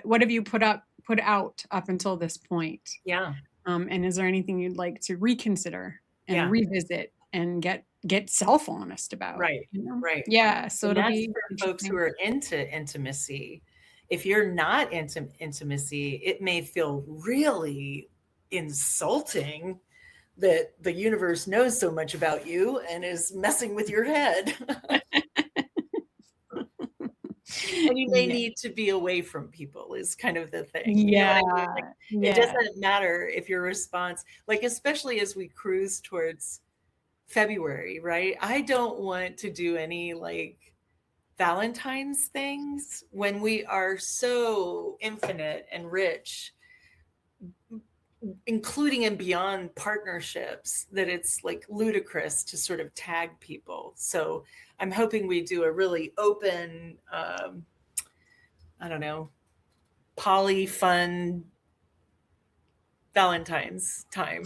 What have you put out up until this point? Yeah. And is there anything you'd like to reconsider and revisit and get self-honest about? Right. Right. Yeah. So it'll be for folks who are into intimacy. If you're not into intimacy, it may feel really insulting that the universe knows so much about you and is messing with your head. And you may need to be away from people is kind of the thing. Yeah. It doesn't matter if your response, like, especially as we cruise towards February, right? I don't want to do any like Valentine's things when we are so infinite and rich, including and beyond partnerships, that it's like ludicrous to sort of tag people. So I'm hoping we do a really open, I don't know, poly fun Valentine's time.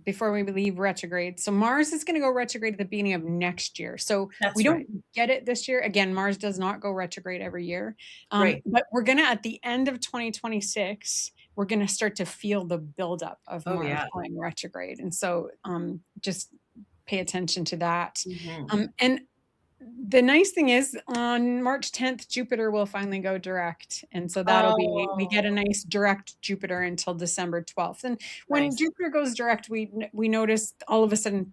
Before we leave retrograde. So Mars is going to go retrograde at the beginning of next year. So we don't get it this year. Again, Mars does not go retrograde every year. But we're going to, at the end of 2026, we're going to start to feel the buildup of Mars going retrograde. And so just pay attention to that. And the nice thing is on March 10th, Jupiter will finally go direct. And so that'll be, we get a nice direct Jupiter until December 12th. And when Jupiter goes direct, we notice all of a sudden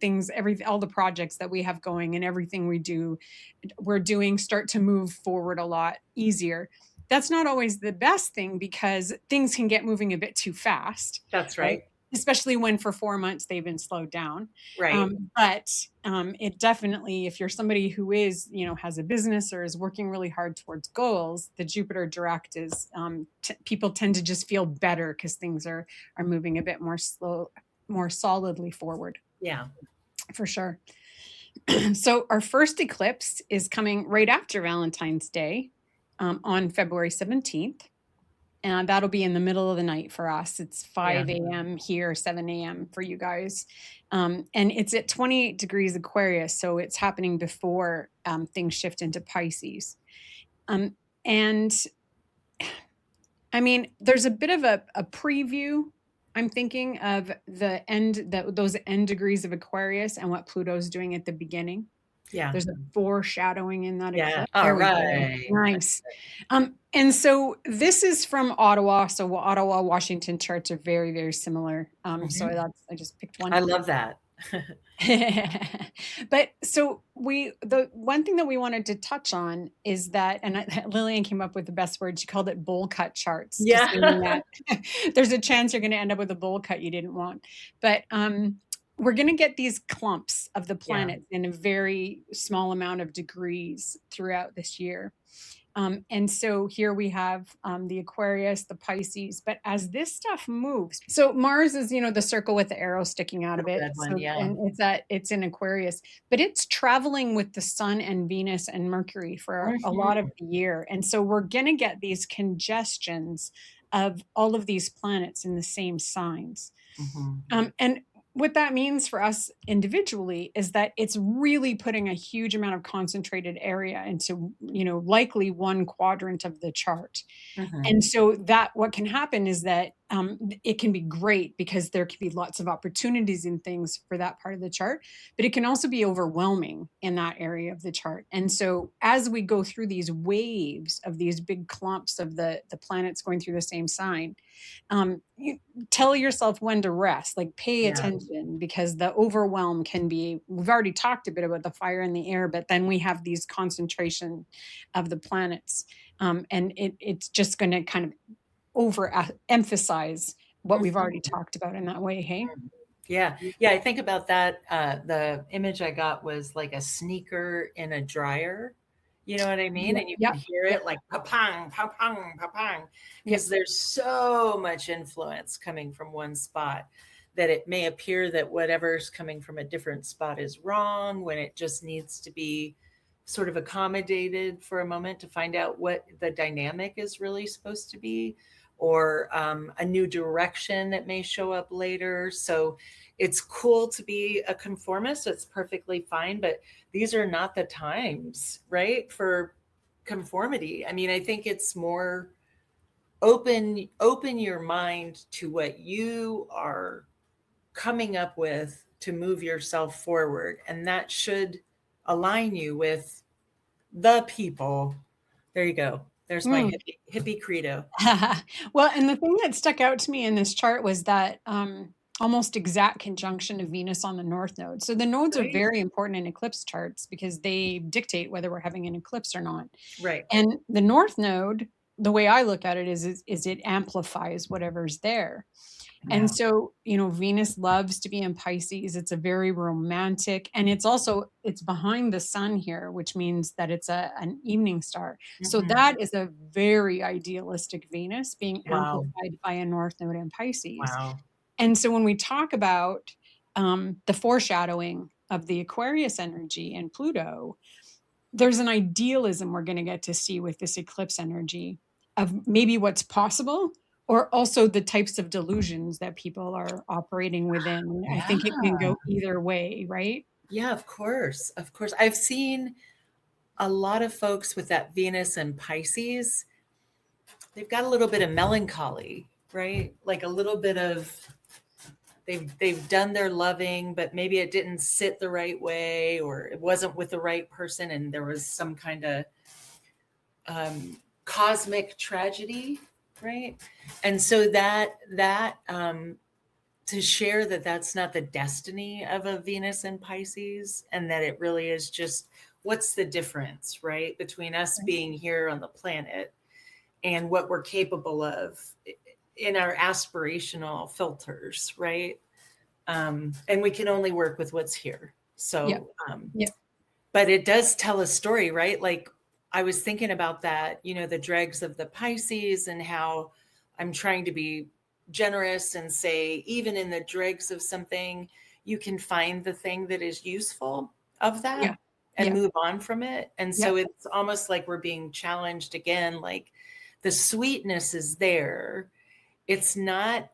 all the projects that we have going and everything we're doing start to move forward a lot easier. That's not always the best thing because things can get moving a bit too fast. That's right. Especially when for 4 months they've been slowed down. Right. But it definitely, if you're somebody who is, has a business or is working really hard towards goals, the Jupiter direct is, people tend to just feel better because things are moving a bit more solidly forward. Yeah. For sure. So our first eclipse is coming right after Valentine's Day on February 17th. And that'll be in the middle of the night for us. It's 5 a.m. here, 7 a.m. for you guys. And it's at 28 degrees Aquarius. So it's happening before things shift into Pisces. And I mean, there's a bit of a preview, I'm thinking, of those end degrees of Aquarius and what Pluto's doing at the beginning. Yeah. There's a foreshadowing in that. Yeah. All right. Nice. And so this is from Ottawa. So Ottawa, Washington charts are very, very similar. So I just picked one. I love that. But so the one thing that we wanted to touch on is that, and Lillian came up with the best word. She called it bowl cut charts. Yeah. There's a chance you're going to end up with a bowl cut you didn't want. But we're going to get these clumps of the Yeah. planets in a very small amount of degrees throughout this year. And so here we have the Aquarius, the Pisces. But as this stuff moves, so Mars is, the circle with the arrow sticking out The of it. red one, So, yeah. and it's in Aquarius, but it's traveling with the Sun and Venus and Mercury for a lot of Mhm, the year. And so we're going to get these congestions of all of these planets in the same signs. mhm. And what that means for us individually is that it's really putting a huge amount of concentrated area into, likely one quadrant of the chart. Mhm. And so that what can happen is that it can be great because there can be lots of opportunities and things for that part of the chart, but it can also be overwhelming in that area of the chart. And so as we go through these waves of these big clumps of the planets going through the same sign, you tell yourself when to rest, like pay Yeah. attention because the overwhelm can be, we've already talked a bit about the fire in the air, but then we have these concentration of the planets. And it's just going to kind of over emphasize what we've Mhm. already talked about in that way. Hey. Yeah. Yeah, I think about that, the image I got was like a sneaker in a dryer, you know what I mean? Yep. And you Yep. could hear Yep. it like pa-pong, pa-pong, pa-pong, Yep. because there's so much influence coming from one spot that it may appear that whatever's coming from a different spot is wrong when it just needs to be sort of accommodated for a moment to find out what the dynamic is really supposed to be, or a new direction that may show up later. So it's cool to be a conformist. It's perfectly fine, but these are not the times, right, for conformity. I mean, I think it's more open your mind to what you are coming up with to move yourself forward, and that should align you with the people. There you go. There's my Mm. hippie credo. Well, and the thing that stuck out to me in this chart was that almost exact conjunction of Venus on the North Node. So the nodes are Right. very important in eclipse charts because they dictate whether we're having an eclipse or not. Right. And the North Node, the way I look at it is it amplifies whatever's there. And Yeah. so, Venus loves to be in Pisces. It's a very romantic, and it's behind the sun here, which means that it's an evening star. So Mhm. that is a very idealistic Venus being Wow. amplified by a North Node in Pisces. Wow. And so when we talk about the foreshadowing of the Aquarius energy and Pluto, there's an idealism we're going to get to see with this eclipse energy of maybe what's possible or also the types of delusions that people are operating within. I Yeah. think it can go either way, right? Yeah, of course. Of course. I've seen a lot of folks with that Venus and Pisces. They've got a little bit of melancholy, right? Like a little bit of they've done their loving, but maybe it didn't sit the right way or it wasn't with the right person and there was some kind of cosmic tragedy, right? And so that to share that that's not the destiny of a Venus and Pisces, and that it really is just what's the difference, right, between us being here on the planet and what we're capable of in our aspirational filters, right? And we can only work with what's here. Yeah. So, Yeah. but it does tell a story, right? Like I was thinking about that, the dregs of the Pisces and how I'm trying to be generous and say, even in the dregs of something, you can find the thing that is useful of Yeah. that and Yeah. move on from it. And Yeah. so it's almost like we're being challenged again, like the sweetness is there. It's not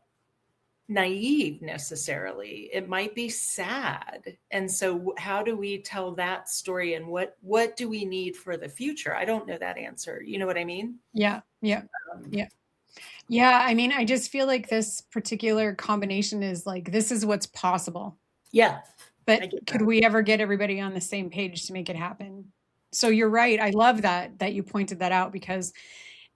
naive necessarily. It might be sad. And so how do we tell that story and what do we need for the future? I don't know that answer. You know what I mean? Yeah. Yeah. Um, Yeah. Yeah. I mean, I just feel like this particular combination is like, this is what's possible. yeah, I But get could that. we ever get everybody on the same page to make it happen? So you're right. I love that you pointed that out because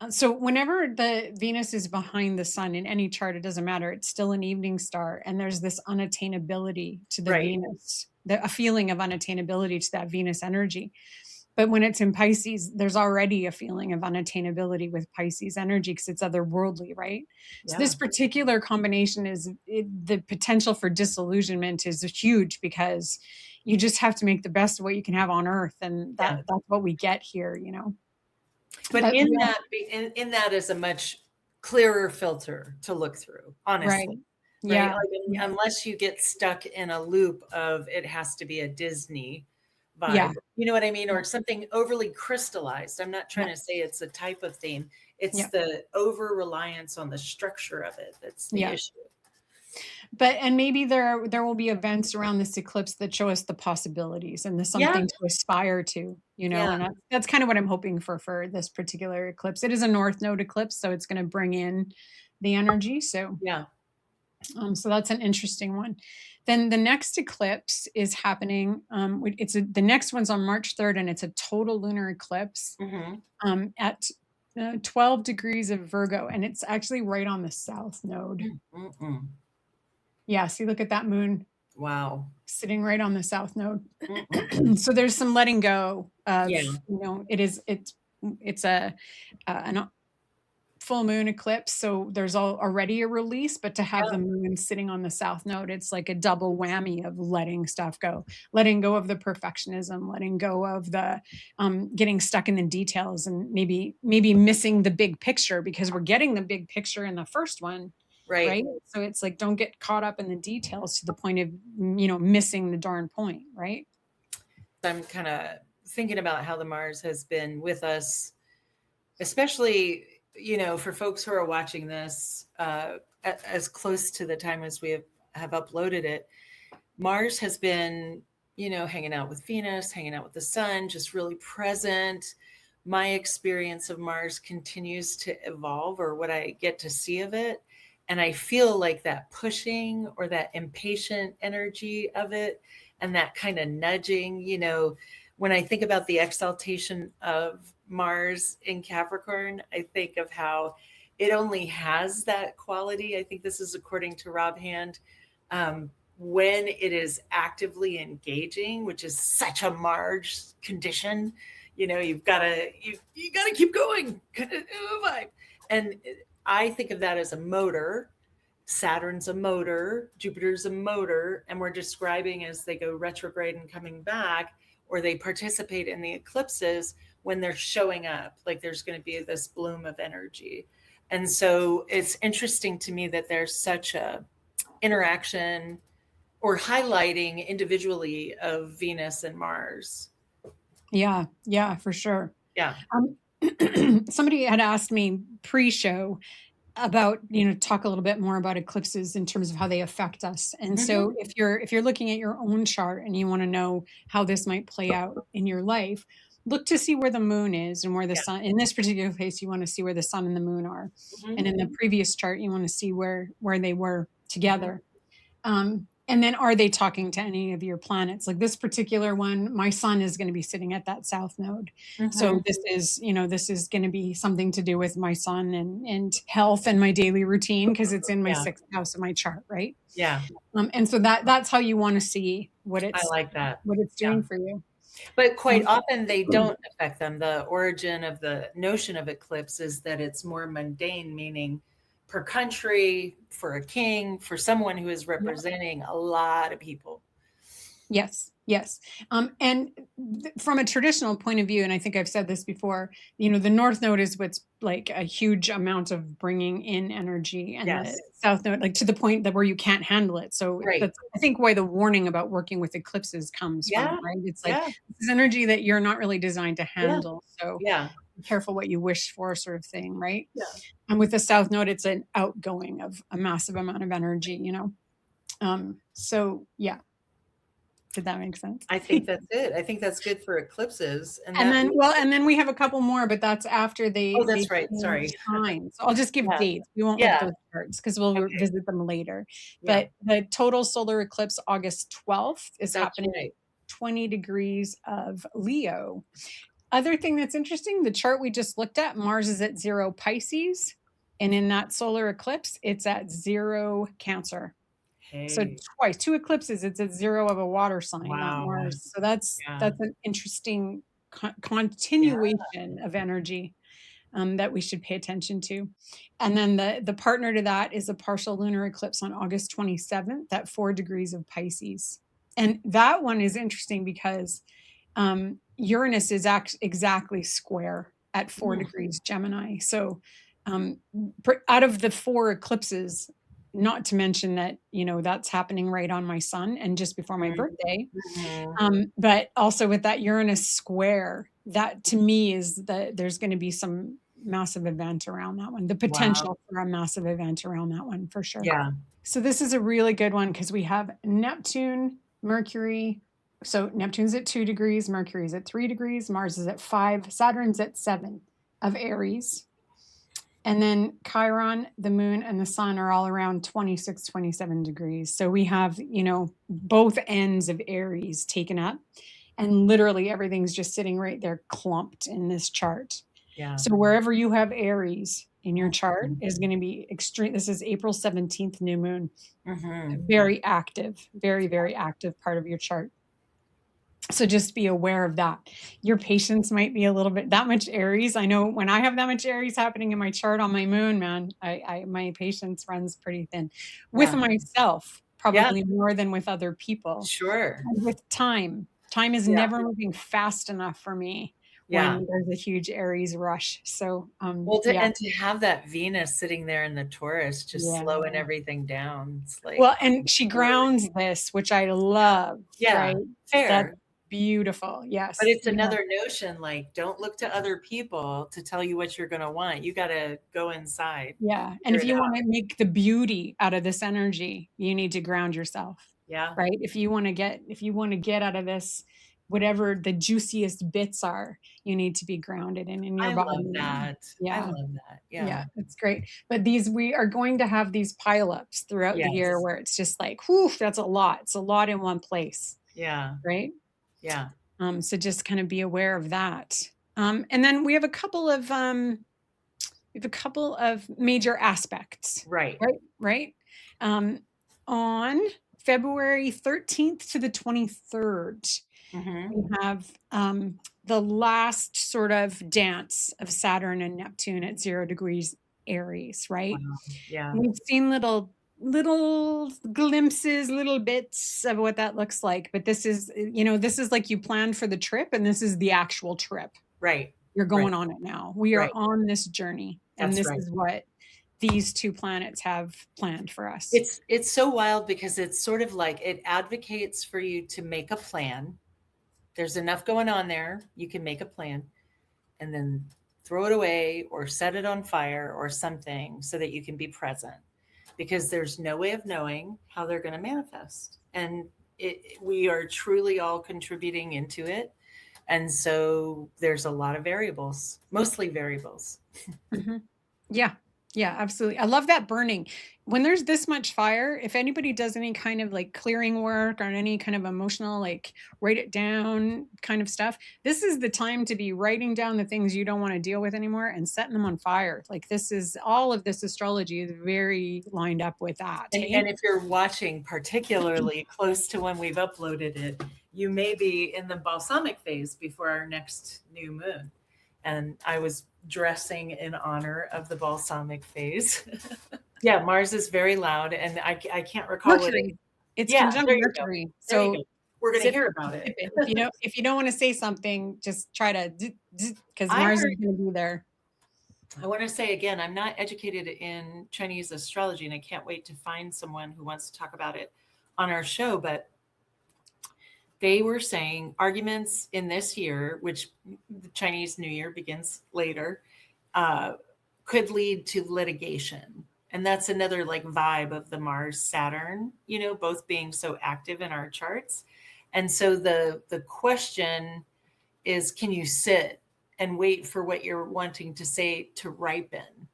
so whenever the Venus is behind the sun in any chart, it doesn't matter. It's still an evening star, and there's this unattainability to the Right. Venus, a feeling of unattainability to that Venus energy. But when it's in Pisces, there's already a feeling of unattainability with Pisces energy because it's otherworldly, right? So Yeah. this particular combination the potential for disillusionment is huge because you just have to make the best of what you can have on Earth, and Yeah. that's what we get here, you know. But But in that, in that is a much clearer filter to look through, right, honestly. Right? yeah, Like, unless you get stuck in a loop of it has to be a Disney yeah, vibe, you know what I mean? Or something overly crystallized. I'm not trying yeah, to say it's a type of theme. It's yeah, the over reliance on the structure of it that's the yeah. issue. But and maybe there will be events around this eclipse that show us the possibilities and there's Yeah. something to aspire to, you know, Yeah. and that's kind of what I'm hoping for this particular eclipse. It is a north node eclipse, so it's going to bring in the energy. Yeah. So that's an interesting one. Then the next eclipse is happening. The next one's on March 3rd, and it's a total lunar eclipse Hmm. at 12 degrees of Virgo, and it's actually right on the south node. Mm-mm. Yeah, see, look at that moon Wow. sitting right on the south node. Mm-mm. So there's some letting go of, Yeah. you know, it's an full moon eclipse, so there's already a release, but to have Yeah. the moon sitting on the south node, it's like a double whammy of letting stuff go, letting go of the perfectionism, letting go of the getting stuck in the details, and maybe missing the big picture because we're getting the big picture in the first one, Right. right? So it's like don't get caught up in the details to the point of, you know, missing the darn point, right? I'm kind of thinking about how the Mars has been with us, especially, you know, for folks who are watching this as close to the time as we have uploaded it. Mars has been, you know, hanging out with Venus, hanging out with the sun, just really present. My experience of Mars continues to evolve, or what I get to see of it. And I feel like that pushing or that impatient energy of it and that kind of nudging, you know, when I think about the exaltation of Mars in Capricorn, I think of how it only has that quality. I think this is according to Rob Hand. When it is actively engaging, which is such a Mars condition, you know, you gotta keep going kind of vibe. And I think of that as a motor. Saturn's a motor, Jupiter's a motor, and we're describing as they go retrograde and coming back, or they participate in the eclipses when they're showing up, like there's going to be this bloom of energy. And so it's interesting to me that there's such a interaction or highlighting individually of Venus and Mars. Yeah, yeah, for sure. Yeah. Somebody had asked me pre-show about, you know, talk a little bit more about eclipses in terms of how they affect us. And Mm-hmm. so if you're looking at your own chart and you want to know how this might play out in your life, look to see where the moon is and where the Yeah. sun, in this particular case, you want to see where the sun and the moon are. Mm-hmm. And in the previous chart, you want to see where they were Mm-hmm. together. And then are they talking to any of your planets? Like this particular one, my sun is going to be sitting at that south node. Mm-hmm. So this is, you know, this is going to be something to do with my sun and health and my daily routine because it's in my Yeah. sixth house of my chart, right? Yeah. And so that's how you want to see I like that. what it's Yeah. doing for you. But quite often they don't affect them. The origin of the notion of eclipse is that it's more mundane, meaning per country, for a king, for someone who is representing a lot of people. Yes, yes. And from a traditional point of view, and I think I've said this before, you know, the North Node is what's like a huge amount of bringing in energy, and Yes. the South Node, like to the point that where you can't handle it. So Right. that's, I think, why the warning about working with eclipses comes Yeah. from, right? It's like Yeah. this is energy that you're not really designed to Yeah. handle. So Yeah. be careful what you wish for, sort of thing, right? Yeah. And with the South Node, it's an outgoing of a massive amount of energy, you know. So yeah. Did that make sense? I think that's it. I think that's good for eclipses. And And that then, well, and then we have a couple more, but that's after oh, they that's right. Sorry. change time. So I'll just give Yeah. dates. We won't look at Yeah. those charts because we'll Okay. visit them later. Yeah. But the total solar eclipse, August 12th, is That's happening right. 20 degrees of Leo. Other thing that's interesting, the chart we just looked at, Mars is at 0 Pisces. And in that solar eclipse, it's at 0 Cancer. So Hey. twice, 2 eclipses, it's at 0 of a water sign, not Wow. Mars. So that's Yeah. an interesting continuation of energy that we should pay attention to. And then the partner to that is a partial lunar eclipse on August 27th at 4 degrees of Pisces. And that one is interesting because Uranus is exactly square at 4 degrees Gemini. So out of the 4 eclipses, not to mention that, that's happening right on my sun and just before my birthday. But also with that Uranus square, that to me is that there's going to be some massive event around that one, the potential for a massive event around that one for sure. Yeah. So this is a really good one because we have Neptune, Mercury. So Neptune's at 2 degrees, Mercury's at 3 degrees, Mars is at 5, Saturn's at 7 of Aries. And then Chiron, the moon, and the sun are all around 26, 27 degrees. So we have, both ends of Aries taken up. And literally everything's just sitting right there clumped in this chart. Yeah. So wherever you have Aries in your chart is going to be extreme. This is April 17th new moon. Very active, very, very active part of your chart. So just be aware of that. Your patience might be a little bit that much Aries. I know when I have that much Aries happening in my chart on my moon, man, my patience runs pretty thin with myself, probably more than with other people. Sure. And with time is never moving fast enough for me when there's a huge Aries rush. So, and to have that Venus sitting there in the Taurus, just slowing everything down. It's like, and she grounds this, which I love. Yeah. Right? Fair. That's beautiful. Yes. But it's another notion, like, don't look to other people to tell you what you're going to want. You got to go inside. Yeah. And if you want to make the beauty out of this energy, you need to ground yourself. Yeah. Right. If you want to get out of this, whatever the juiciest bits are, you need to be grounded in your body. I love that. Yeah. I love that. Yeah. Yeah. It's great. But we are going to have these pileups throughout the year where it's just like, whew, that's a lot. It's a lot in one place. Yeah. Right. Yeah. So just kind of be aware of that. And then we have a couple of major aspects. Right. Right. On February 13th to the 23rd, we have the last sort of dance of Saturn and Neptune at 0 degrees Aries, right? Wow. Yeah. We've seen little glimpses, little bits of what that looks like. But this is like you planned for the trip, and this is the actual trip. Right. You're going on it now. We are on this journey. And this is what these 2 planets have planned for us. It's so wild because it's sort of like it advocates for you to make a plan. There's enough going on there. You can make a plan and then throw it away or set it on fire or something so that you can be present, because there's no way of knowing how they're going to manifest. And we are truly all contributing into it. And so there's a lot of variables, mostly variables. Yeah. Yeah, absolutely. I love that burning. When there's this much fire, if anybody does any kind of like clearing work or any kind of emotional, like write it down kind of stuff, this is the time to be writing down the things you don't want to deal with anymore and setting them on fire. Like all of this astrology is very lined up with that. And if you're watching particularly close to when we've uploaded it, you may be in the balsamic phase before our next new moon. And I was dressing in honor of the balsamic phase. Yeah, Mars is very loud, and I can't recall Mercury. It's conjunct Mercury. So we're going to hear about it. If you don't want to say something, just try to, because Mars is going to be there. I want to say again, I'm not educated in Chinese astrology, and I can't wait to find someone who wants to talk about it on our show. But they were saying arguments in this year, which the Chinese New Year begins later, could lead to litigation. And that's another like vibe of the Mars Saturn, both being so active in our charts. And so the question is, can you sit and wait for what you're wanting to say to ripen?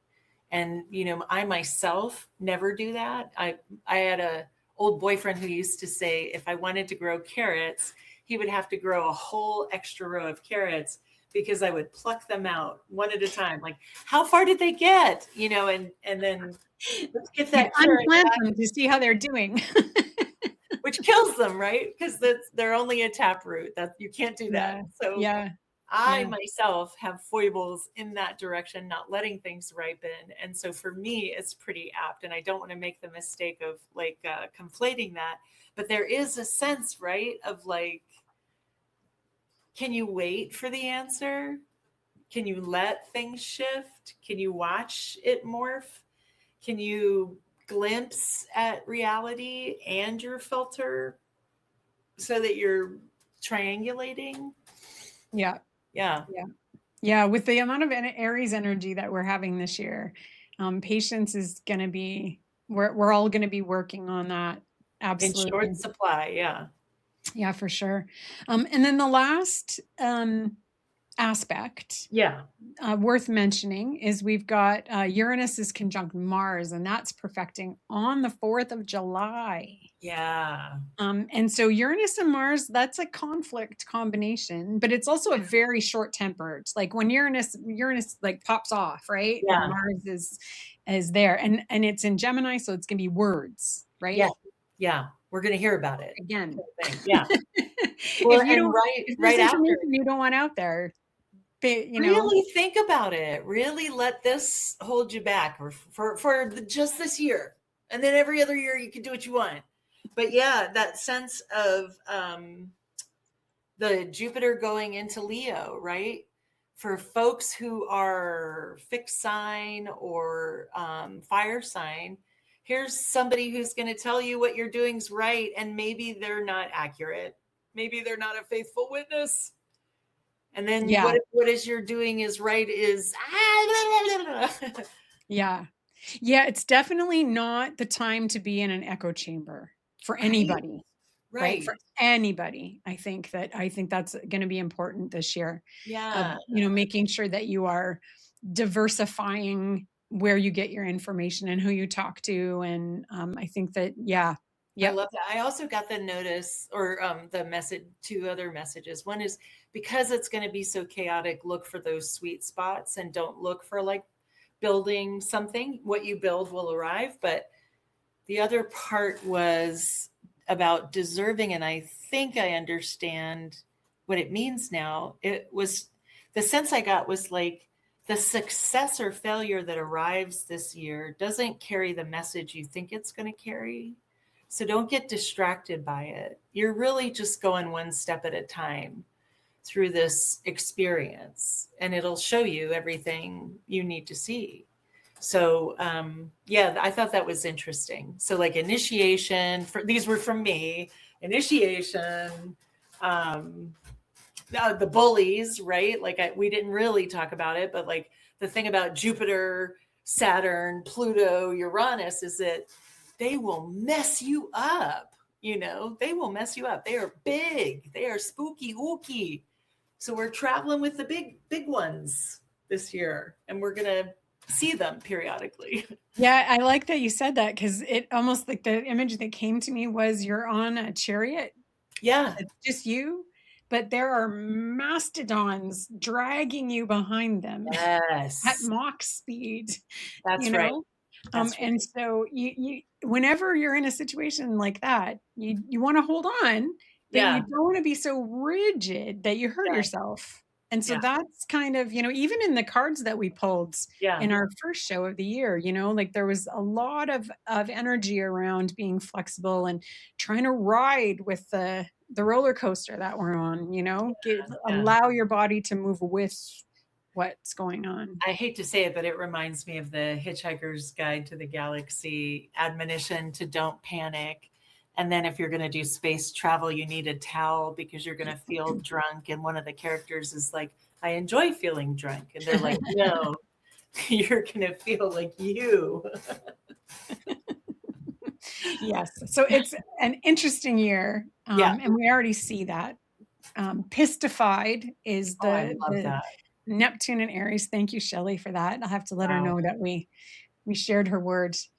And, I myself never do that. I had a old boyfriend who used to say, if I wanted to grow carrots, he would have to grow a whole extra row of carrots because I would pluck them out one at a time. Like, how far did they get? And then let's get that carrot unplant them to see how they're doing. Which kills them, right? Because they're only a taproot. That you can't do that. So I myself have foibles in that direction, not letting things ripen. And so for me, it's pretty apt. And I don't want to make the mistake of like conflating that. But there is a sense, right, of like, can you wait for the answer? Can you let things shift? Can you watch it morph? Can you glimpse at reality and your filter so that you're triangulating? Yeah. Yeah. Yeah. Yeah. With the amount of Aries energy that we're having this year, patience is going to be, we're all going to be working on that. In Absolutely. short supply. Yeah. Yeah, for sure. And then the last aspect worth mentioning is we've got Uranus is conjunct Mars, and that's perfecting on the 4th of July. Yeah. And so Uranus and Mars, that's a conflict combination, but it's also a very short tempered. Like when Uranus like pops off, right? Yeah. And Mars is there, and it's in Gemini, so it's gonna be words, right? Yeah. Yeah. We're gonna hear about it Again. Yeah. Well, If you don't, if right after, you don't want out there, really think about it. Really let this hold you back for just this year, and then every other year you can do what you want. But yeah, that sense of the Jupiter going into Leo, right? For folks who are fixed sign or fire sign, here's somebody who's going to tell you what you're doing's right, and maybe they're not accurate. Maybe they're not a faithful witness. And then what is you're doing is right is yeah. It's definitely not the time to be in an echo chamber for anybody. Right. For anybody. I think that's going to be important this year. Yeah. Making sure that you are diversifying where you get your information and who you talk to. And I think that, I love that. I also got the notice or the message, 2 other messages. One is because it's going to be so chaotic, look for those sweet spots and don't look for like building something. What you build will arrive. But the other part was about deserving. And I think I understand what it means now. It was the sense I got was like the success or failure that arrives this year doesn't carry the message you think it's going to carry. So don't get distracted by it. You're really just going one step at a time through this experience, and it'll show you everything you need to see. So I thought that was interesting. So like initiation, these were from me, initiation, the bullies, right? Like we didn't really talk about it, but like the thing about Jupiter, Saturn, Pluto, Uranus is that they will mess you up. They will mess you up. They are big. They are spooky, ooky. So we're traveling with the big ones this year, and we're going to see them periodically. Yeah, I like that you said that, because it almost like the image that came to me was you're on a chariot. Yeah. It's just you, but there are mastodons dragging you behind them. Yes. At Mach speed. That's right. And so you whenever you're in a situation like that, you want to hold on, but you don't want to be so rigid that you hurt yourself. And so that's kind of, even in the cards that we pulled in our first show of the year, like there was a lot of energy around being flexible and trying to ride with the roller coaster that we're on, allow your body to move with what's going on. I hate to say it, but it reminds me of the Hitchhiker's Guide to the Galaxy admonition to don't panic. And then if you're going to do space travel, you need a towel because you're going to feel drunk. And one of the characters is like, I enjoy feeling drunk. And they're like, no, you're going to feel like you. Yes. So it's an interesting year. And we already see that. Pistified is the Neptune and Aries. Thank you, Shelley, for that. I'll have to let her know that we shared her words.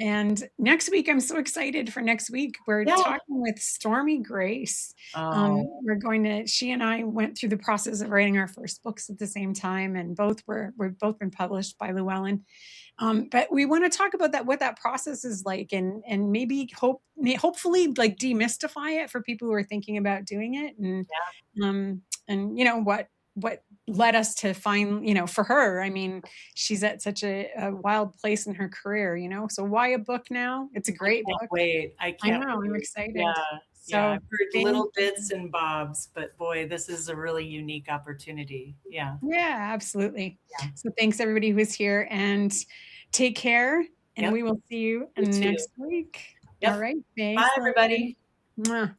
And next week, I'm so excited for next week. We're talking with Stormy Grace. She and I went through the process of writing our first books at the same time, and we've both been published by Llewellyn. But we want to talk about what that process is like, and maybe hopefully like demystify it for people who are thinking about doing it. And and you know what led us to find, you know, for her, I mean, she's at such a wild place in her career, you know, so why a book now? It's a I great can't book. wait. I I can't know, I'm wait. Yeah. excited. Yeah. So I've heard thank little bits and bobs, but boy, this is a really unique opportunity. Yeah. yeah, absolutely. Yeah. So thanks everybody who was here, and take care, and Yep. we will see you You too. next week. All Yep. right. Bye, Thanks, Lillian. everybody. Mwah.